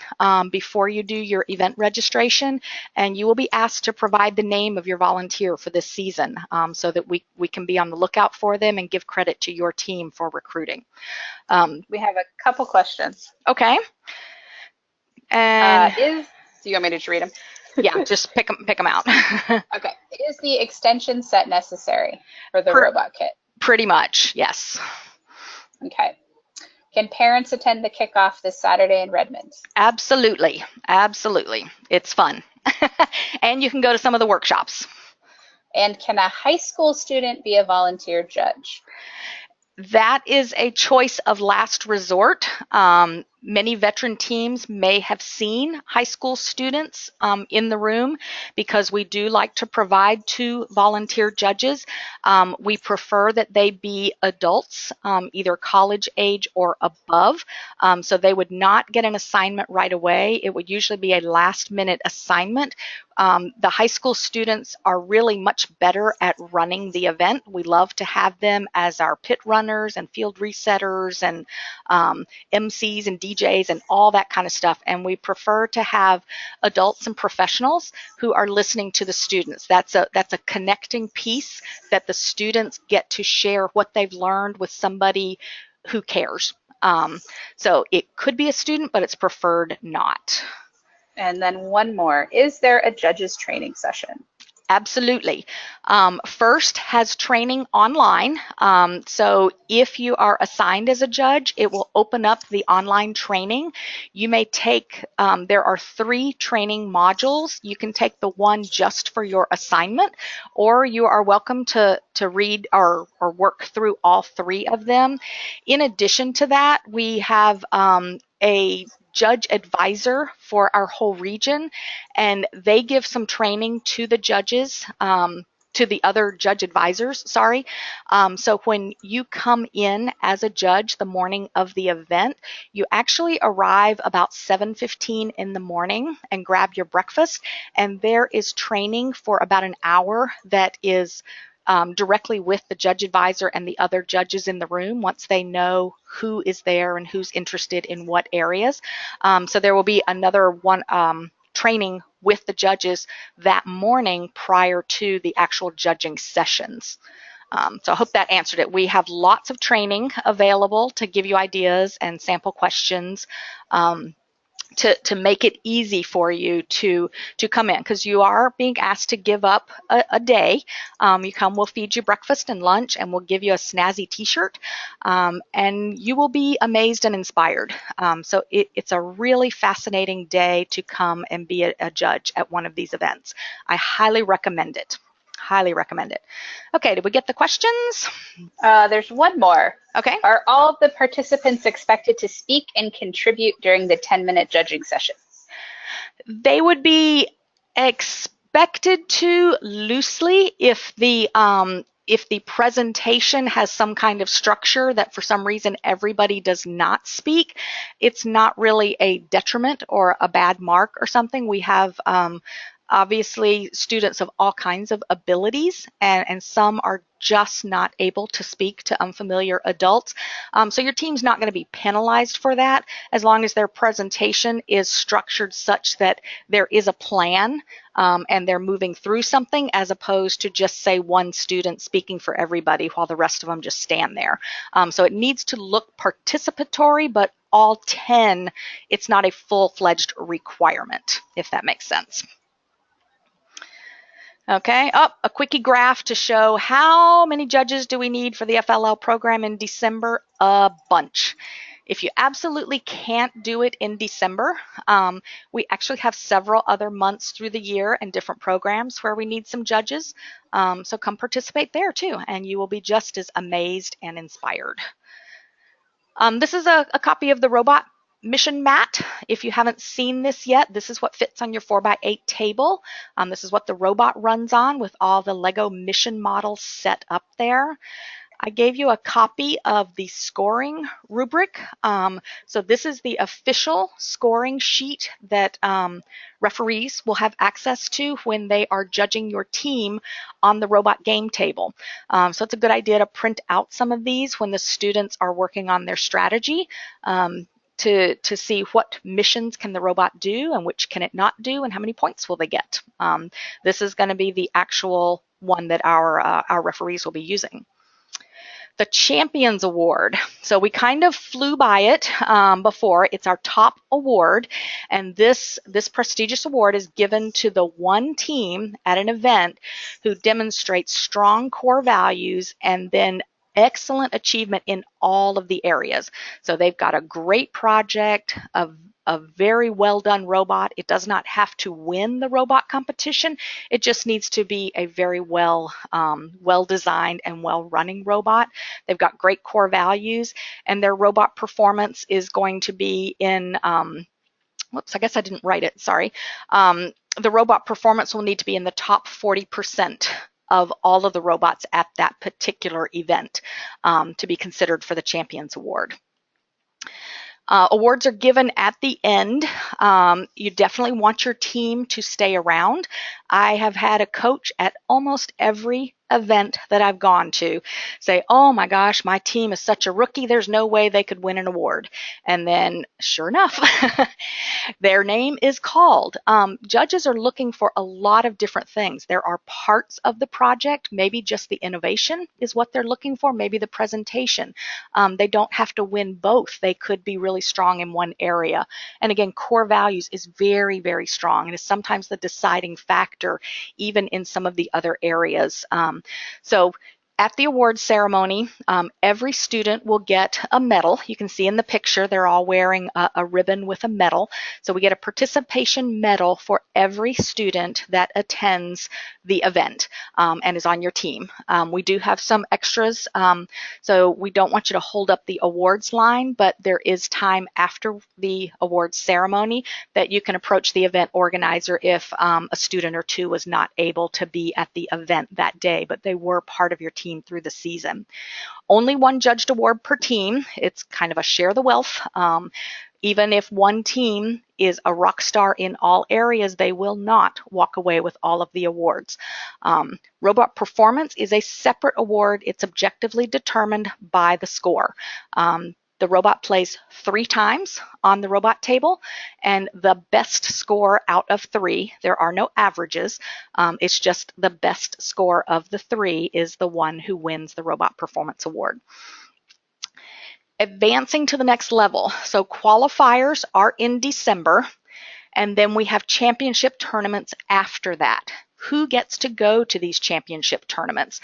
before you do your event registration, and you will be asked to provide the name of your volunteer for this season so that we can be on the lookout for them and give credit to your team for recruiting. We have a couple questions. Okay. And do you want me to just read them? Yeah, just pick them out. Okay. Is the extension set necessary for the robot kit? Pretty much, yes. Okay. Can parents attend the kickoff this Saturday in Redmond? Absolutely. Absolutely. It's fun. And you can go to some of the workshops. And can a high school student be a volunteer judge? That is a choice of last resort. Many veteran teams may have seen high school students in the room because we do like to provide 2 volunteer judges. We prefer that they be adults, either college age or above, so they would not get an assignment right away. It would usually be a last-minute assignment. The high school students are really much better at running the event. We love to have them as our pit runners and field resetters and MCs and DJs and all that kind of stuff. And we prefer to have adults and professionals who are listening to the students. That's a connecting piece that the students get to share what they've learned with somebody who cares. So it could be a student, but it's preferred not. And then one more. Is there a judges training session? Absolutely. First has training online. So if you are assigned as a judge, it will open up the online training. You may take, there are 3 training modules. You can take the one just for your assignment, or you are welcome to read or work through all 3 of them. In addition to that, we have a judge advisor for our whole region, and they give some training to the judges, to the other judge advisors, sorry. So when you come in as a judge the morning of the event, you actually arrive about 7:15 in the morning and grab your breakfast, and there is training for about an hour that is directly with the judge advisor and the other judges in the room once they know who is there and who's interested in what areas. So there will be another one training with the judges that morning prior to the actual judging sessions. So I hope that answered it. We have lots of training available to give you ideas and sample questions to make it easy for you to come in, because you are being asked to give up a day. You come, we'll feed you breakfast and lunch, and we'll give you a snazzy t-shirt, and you will be amazed and inspired. So it's a really fascinating day to come and be a judge at one of these events. I highly recommend it. Highly recommend it. Okay, did we get the questions? There's one more. Okay. Are all of the participants expected to speak and contribute during the 10-minute judging session? They would be expected to loosely if the presentation has some kind of structure that for some reason everybody does not speak. It's not really a detriment or a bad mark or something. We have obviously students of all kinds of abilities, and some are just not able to speak to unfamiliar adults. So your team's not going to be penalized for that as long as their presentation is structured such that there is a plan and they're moving through something, as opposed to just say one student speaking for everybody while the rest of them just stand there. So it needs to look participatory, but all 10, it's not a full-fledged requirement, if that makes sense. Okay, a quickie graph to show how many judges do we need for the FLL program in December? A bunch. If you absolutely can't do it in December, we actually have several other months through the year and different programs where we need some judges. So come participate there too, and you will be just as amazed and inspired. This is a copy of the robot mission mat. If you haven't seen this yet, this is what fits on your 4x8 table. This is what the robot runs on with all the Lego mission models set up there. I gave you a copy of the scoring rubric. So this is the official scoring sheet that referees will have access to when they are judging your team on the robot game table. So it's a good idea to print out some of these when the students are working on their strategy. To see what missions can the robot do and which can it not do and how many points will they get. This is going to be the actual one that our referees will be using. The Champions Award. So we kind of flew by it before. It's our top award, and this prestigious award is given to the one team at an event who demonstrates strong core values and then excellent achievement in all of the areas. So they've got a great project, a very well done robot. It does not have to win the robot competition. It just needs to be a very well designed and well running robot. They've got great core values, and their robot performance is going to be in, whoops, I guess I didn't write it, sorry. The robot performance will need to be in the top 40% of all of the robots at that particular event to be considered for the Champions Award. Awards are given at the end. You definitely want your team to stay around. I have had a coach at almost every event that I've gone to say, oh my gosh, my team is such a rookie, there's no way they could win an award. And then sure enough, their name is called. Judges are looking for a lot of different things. There are parts of the project, maybe just the innovation is what they're looking for, maybe the presentation. They don't have to win both. They could be really strong in one area. And again, core values is very, very strong and is sometimes the deciding factor even in some of the other areas. So at the awards ceremony, every student will get a medal. You can see in the picture, they're all wearing a ribbon with a medal. So we get a participation medal for every student that attends the event and is on your team. We do have some extras, so we don't want you to hold up the awards line, but there is time after the awards ceremony that you can approach the event organizer if a student or two was not able to be at the event that day, but they were part of your team through the season. Only one judged award per team. It's kind of a share the wealth. Even if one team is a rock star in all areas, they will not walk away with all of the awards. Robot performance is a separate award. It's objectively determined by the score. The robot plays 3 times on the robot table, and the best score out of 3, there are no averages, it's just the best score of the 3 is the one who wins the Robot Performance Award. Advancing to the next level. So qualifiers are in December, and then we have championship tournaments after that. Who gets to go to these championship tournaments?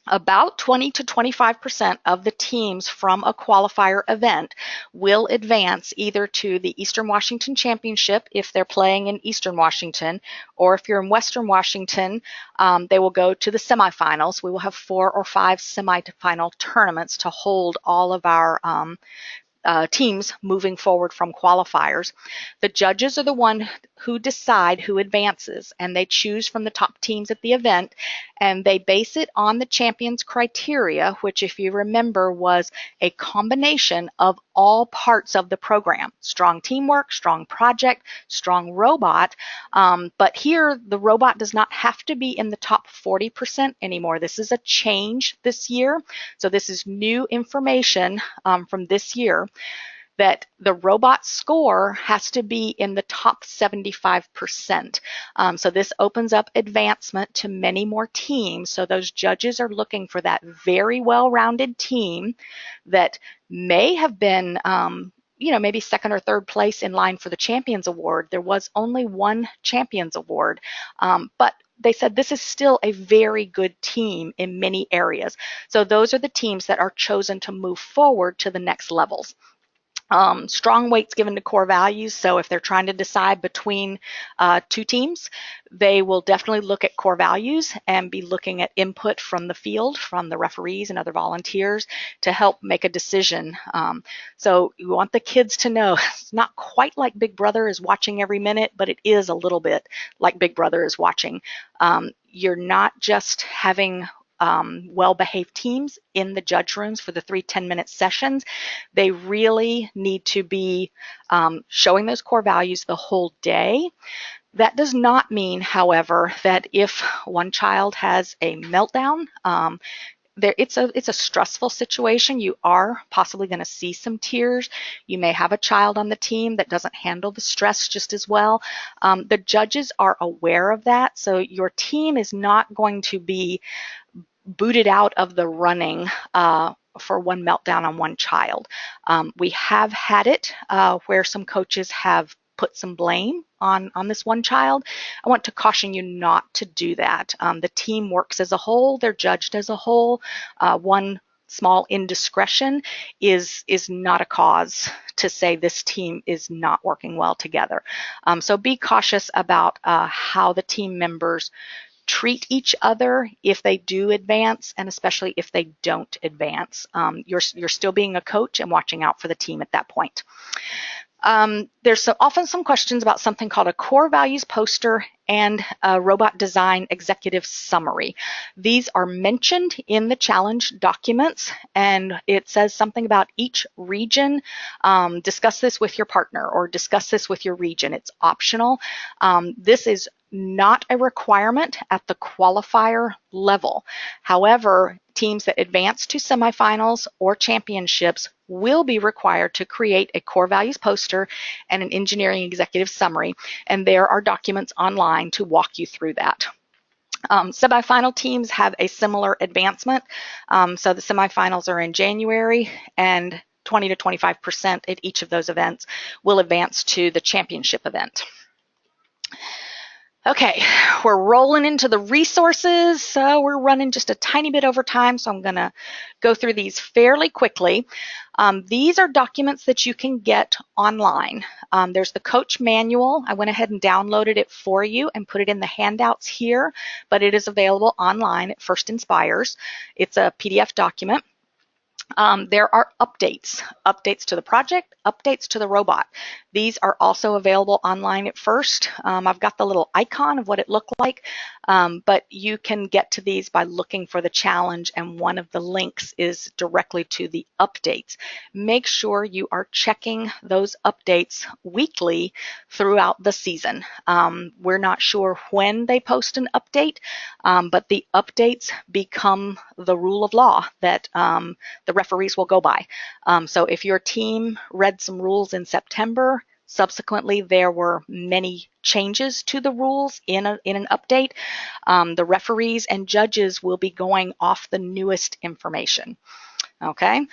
About 20 to 25% of the teams from a qualifier event will advance either to the Eastern Washington Championship if they're playing in Eastern Washington, or if you're in Western Washington, they will go to the semifinals. We will have 4 or 5 semifinal tournaments to hold all of our teams moving forward from qualifiers. The judges are the one who decide who advances, and they choose from the top teams at the event, and they base it on the champions criteria, which, if you remember, was a combination of all parts of the program: strong teamwork, strong project, strong robot. But here, the robot does not have to be in the top 40% anymore. This is a change this year. So this is new information from this year, that the robot score has to be in the top 75%. So this opens up advancement to many more teams. So those judges are looking for that very well-rounded team that may have been maybe second or third place in line for the Champions Award. There was only one Champions Award, but they said this is still a very good team in many areas. So those are the teams that are chosen to move forward to the next levels. Strong weight's given to core values, so if they're trying to decide between two teams, they will definitely look at core values and be looking at input from the field, from the referees and other volunteers, to help make a decision. So you want the kids to know it's not quite like Big Brother is watching every minute, but it is a little bit like Big Brother is watching. You're not just having well-behaved teams in the judge rooms for the 3 10-minute sessions. They really need to be showing those core values the whole day. That does not mean, however, that if one child has a meltdown, it's a stressful situation. You are possibly going to see some tears. You may have a child on the team that doesn't handle the stress just as well. The judges are aware of that, so your team is not going to be booted out of the running for one meltdown on one child. We have had it where some coaches have put some blame on this one child. I want to caution you not to do that. The team works as a whole. They're judged as a whole. One small indiscretion is not a cause to say this team is not working well together. So be cautious about how the team members treat each other if they do advance, and especially if they don't advance. You're still being a coach and watching out for the team at that point. There's often some questions about something called a core values poster and a robot design executive summary. These are mentioned in the challenge documents, and it says something about each region. Discuss this with your partner or discuss this with your region. It's optional. This is not a requirement at the qualifier level. However, teams that advance to semifinals or championships will be required to create a core values poster and an engineering executive summary, and there are documents online to walk you through that. Semifinal teams have a similar advancement. So the semifinals are in January, and 20 to 25% at each of those events will advance to the championship event. Okay, we're rolling into the resources. So we're running just a tiny bit over time, so I'm going to go through these fairly quickly. These are documents that you can get online. There's the coach manual. I went ahead and downloaded it for you and put it in the handouts here, but it is available online at First Inspires. It's a PDF document. There are updates to the project, updates to the robot. These are also available online at First. I've got the little icon of what it looked like, but you can get to these by looking for the challenge, and one of the links is directly to the updates. Make sure you are checking those updates weekly throughout the season. We're not sure when they post an update, but the updates become the rule of law that the referees will go by. So if your team read some rules in September, subsequently there were many changes to the rules in an update, the referees and judges will be going off the newest information. Okay.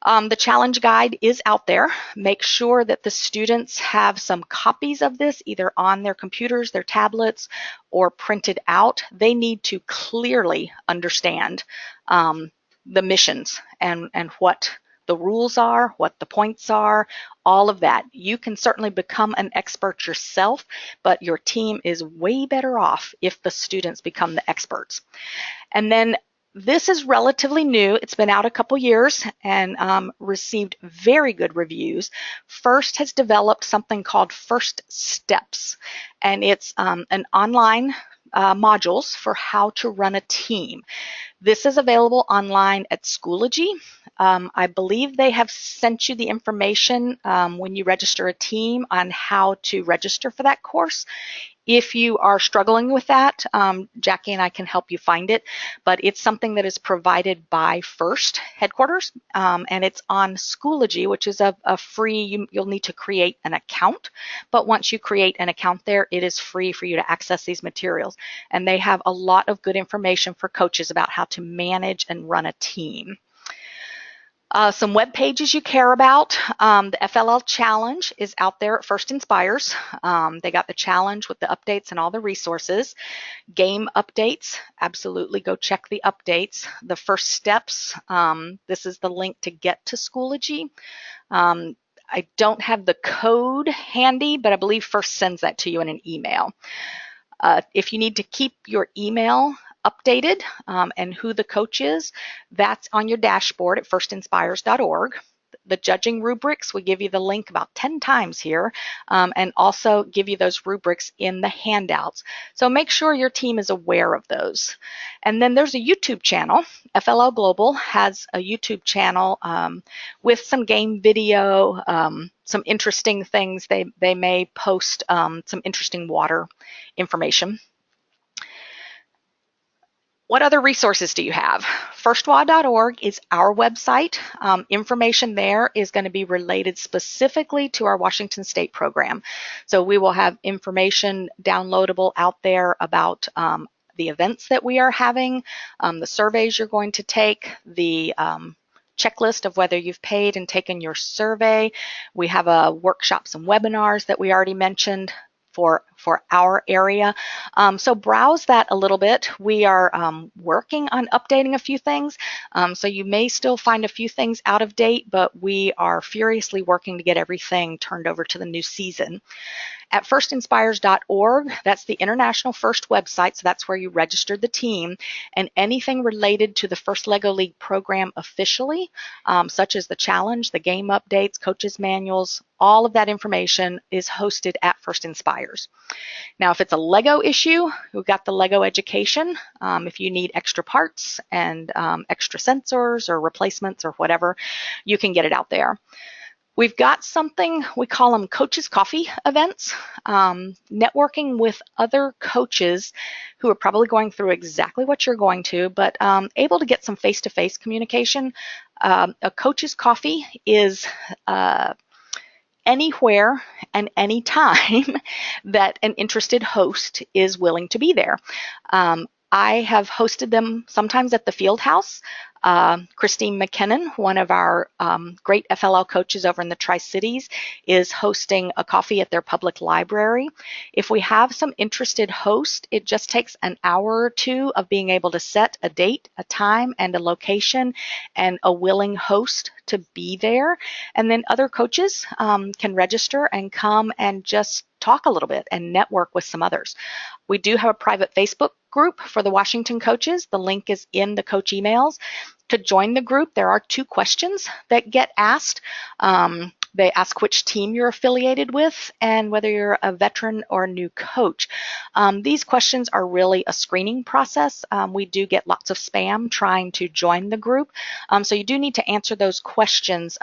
The challenge guide is out there. Make sure that the students have some copies of this either on their computers, their tablets, or printed out. They need to clearly understand the missions and what the rules are, what the points are, all of that. You can certainly become an expert yourself, but your team is way better off if the students become the experts. And then this is relatively new. It's been out a couple years and received very good reviews. First has developed something called First Steps, and it's an online modules for how to run a team. This is available online at Schoology. I believe they have sent you the information when you register a team on how to register for that course. If you are struggling with that, Jackie and I can help you find it, but it's something that is provided by FIRST headquarters, and it's on Schoology, which is a free, you'll need to create an account, but once you create an account there, it is free for you to access these materials, and they have a lot of good information for coaches about how to manage and run a team. Some web pages you care about. The FLL Challenge is out there at First Inspires. They got the challenge with the updates and all the resources. Game updates, absolutely go check the updates. The first steps, this is the link to get to Schoology. I don't have the code handy, but I believe First sends that to you in an email. If you need to keep your email updated and who the coach is, that's on your dashboard at firstinspires.org. The judging rubrics, we give you the link about 10 times here, and also give you those rubrics in the handouts. So make sure your team is aware of those. And then there's a YouTube channel. FLL Global has a YouTube channel with some game video, some interesting things. They may post some interesting water information. What other resources do you have? Firstwa.org is our website. Information there is going to be related specifically to our Washington State program. So we will have information downloadable out there about the events that we are having, the surveys you're going to take, the checklist of whether you've paid and taken your survey. We have workshops and webinars that we already mentioned for our area. So browse that a little bit. We are working on updating a few things. So you may still find a few things out of date, but we are furiously working to get everything turned over to the new season. At firstinspires.org, that's the International First website, so that's where you registered the team, and anything related to the First LEGO League program officially, such as the challenge, the game updates, coaches manuals, all of that information is hosted at First Inspires. Now, if it's a LEGO issue, we've got the LEGO education. If you need extra parts and extra sensors or replacements or whatever, you can get it out there. We've got something, we call them Coaches Coffee events, networking with other coaches who are probably going through exactly what you're going to, but able to get some face-to-face communication. A Coaches Coffee is anywhere and anytime that an interested host is willing to be there. I have hosted them sometimes at the field house. Christine McKinnon, one of our great FLL coaches over in the Tri-Cities, is hosting a coffee at their public library. If we have some interested hosts, it just takes an hour or two of being able to set a date, a time, and a location, and a willing host to be there. And then other coaches can register and come and just talk a little bit and network with some others. We do have a private Facebook group for the Washington coaches. The link is in the coach emails. To join the group, there are 2 questions that get asked. They ask which team you're affiliated with and whether you're a veteran or a new coach. These questions are really a screening process. We do get lots of spam trying to join the group. So you do need to answer those questions.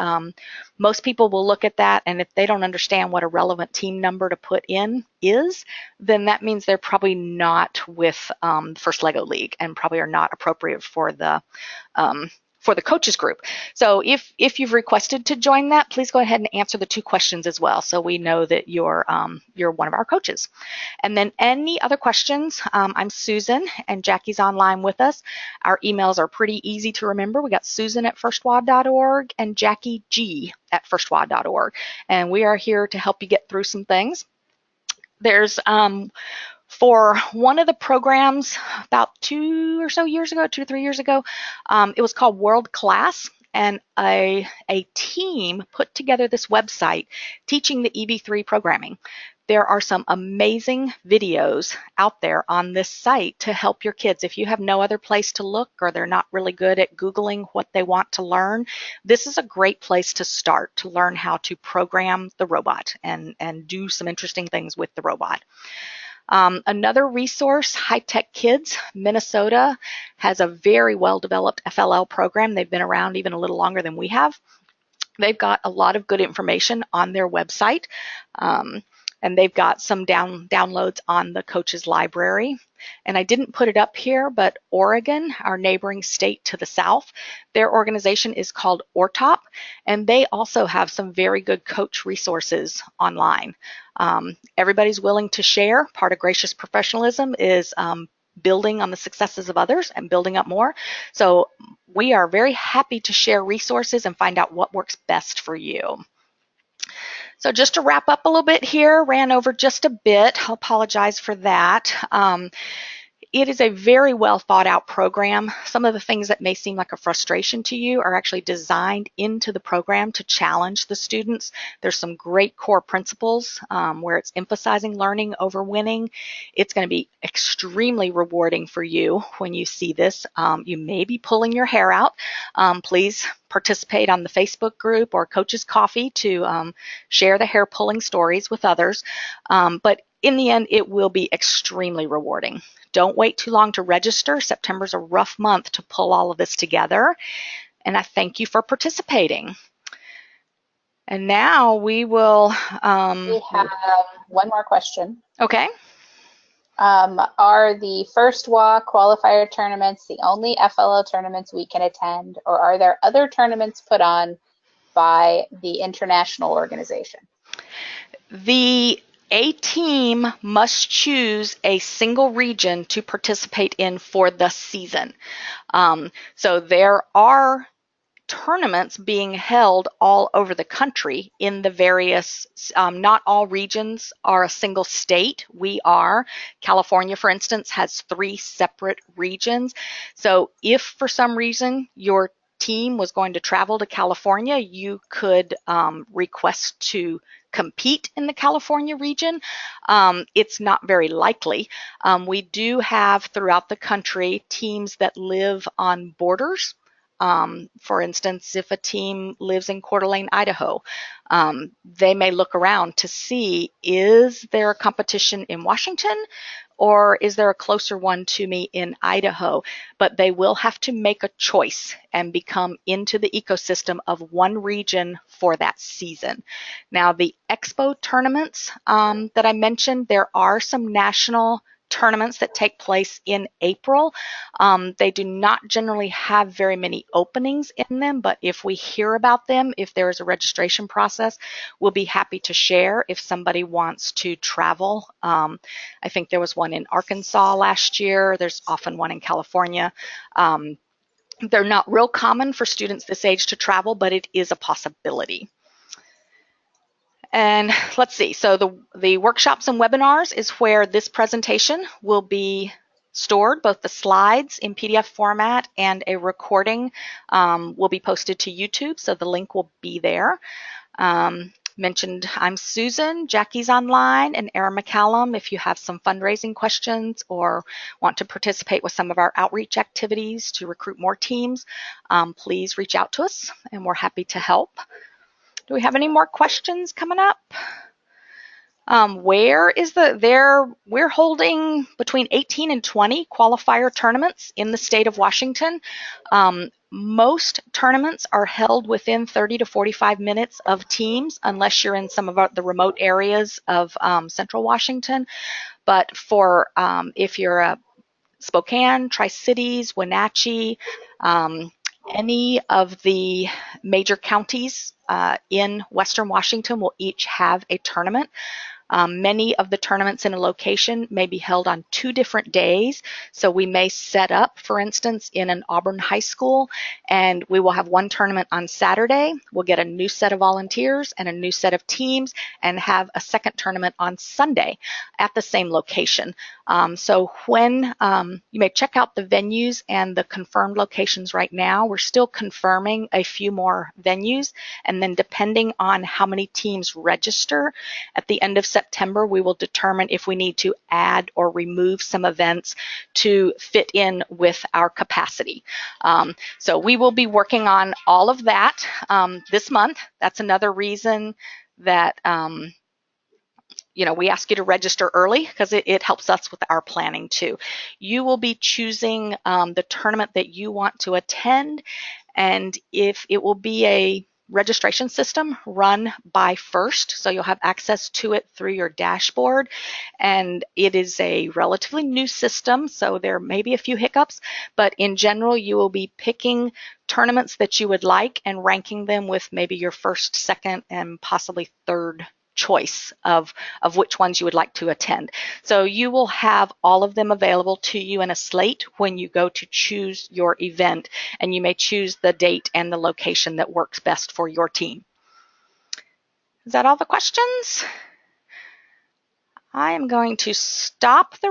Most people will look at that, and if they don't understand what a relevant team number to put in is, then that means they're probably not with First LEGO League and probably are not appropriate for the coaches group. So if you've requested to join that, please go ahead and answer the 2 questions as well, so we know that you're one of our coaches. And then any other questions, I'm Susan, and Jackie's online with us. Our emails are pretty easy to remember. We got Susan at firstwa.org and Jackie G at firstwa.org, and we are here to help you get through some things. There's for one of the programs about 2 to 3 years ago, it was called World Class, and a team put together this website teaching the EB3 programming. There are some amazing videos out there on this site to help your kids. If you have no other place to look or they're not really good at Googling what they want to learn, this is a great place to start to learn how to program the robot and do some interesting things with the robot. Another resource, High Tech Kids. Minnesota has a very well-developed FLL program. They've been around even a little longer than we have. They've got a lot of good information on their website, and they've got some downloads on the coaches library. And I didn't put it up here, but Oregon, our neighboring state to the south, their organization is called ORTOP, and they also have some very good coach resources online. Everybody's willing to share. Part of gracious professionalism is building on the successes of others and building up more. So we are very happy to share resources and find out what works best for you. So just to wrap up a little bit here, ran over just a bit. I'll apologize for that. It is a very well thought out program. Some of the things that may seem like a frustration to you are actually designed into the program to challenge the students. There's some great core principles where it's emphasizing learning over winning. It's going to be extremely rewarding for you when you see this. You may be pulling your hair out. Please participate on the Facebook group or Coaches Coffee to share the hair pulling stories with others. But in the end, it will be extremely rewarding. Don't wait too long to register. September's a rough month to pull all of this together. And I thank you for participating. And now we will... we have one more question. Okay. Are the first walk qualifier tournaments the only FLL tournaments we can attend, or are there other tournaments put on by the international organization? A team must choose a single region to participate in for the season. So there are tournaments being held all over the country in the various, not all regions are a single state. We are. California, for instance, has 3 separate regions. So if for some reason your team was going to travel to California, you could request to compete in the California region. It's not very likely. We do have throughout the country teams that live on borders. For instance, if a team lives in Coeur d'Alene, Idaho, they may look around to see, is there a competition in Washington or is there a closer one to me in Idaho? But they will have to make a choice and become into the ecosystem of one region for that season. Now, the expo tournaments that I mentioned, there are some national tournaments that take place in April. They do not generally have very many openings in them, but if we hear about them, if there is a registration process, we'll be happy to share if somebody wants to travel. I think there was one in Arkansas last year. There's often one in California. They're not real common for students this age to travel, but it is a possibility. And let's see, so the workshops and webinars is where this presentation will be stored. Both the slides in PDF format and a recording will be posted to YouTube, so the link will be there. Mentioned I'm Susan, Jackie's online, and Erin McCallum. If you have some fundraising questions or want to participate with some of our outreach activities to recruit more teams, please reach out to us and we're happy to help. Do we have any more questions coming up? We're holding between 18 and 20 qualifier tournaments in the state of Washington. Most tournaments are held within 30 to 45 minutes of teams, unless you're in some of the remote areas of central Washington. But for if you're Spokane, Tri-Cities, Wenatchee, any of the major counties in Western Washington will each have a tournament. Many of the tournaments in a location may be held on 2 different days. So we may set up, for instance, in an Auburn high school, and we will have one tournament on Saturday. We'll get a new set of volunteers and a new set of teams and have a second tournament on Sunday at the same location. So when you may check out the venues and the confirmed locations right now, we're still confirming a few more venues. And then depending on how many teams register at the end of September, we will determine if we need to add or remove some events to fit in with our capacity. So we will be working on all of that this month. That's another reason that we ask you to register early because it helps us with our planning too. You will be choosing the tournament that you want to attend, and if it will be a registration system run by First, so you'll have access to it through your dashboard, and it is a relatively new system, so there may be a few hiccups, but in general you will be picking tournaments that you would like and ranking them with maybe your first, second, and possibly third choice of which ones you would like to attend. So you will have all of them available to you in a slate when you go to choose your event, and you may choose the date and the location that works best for your team. Is that all the questions? I am going to stop the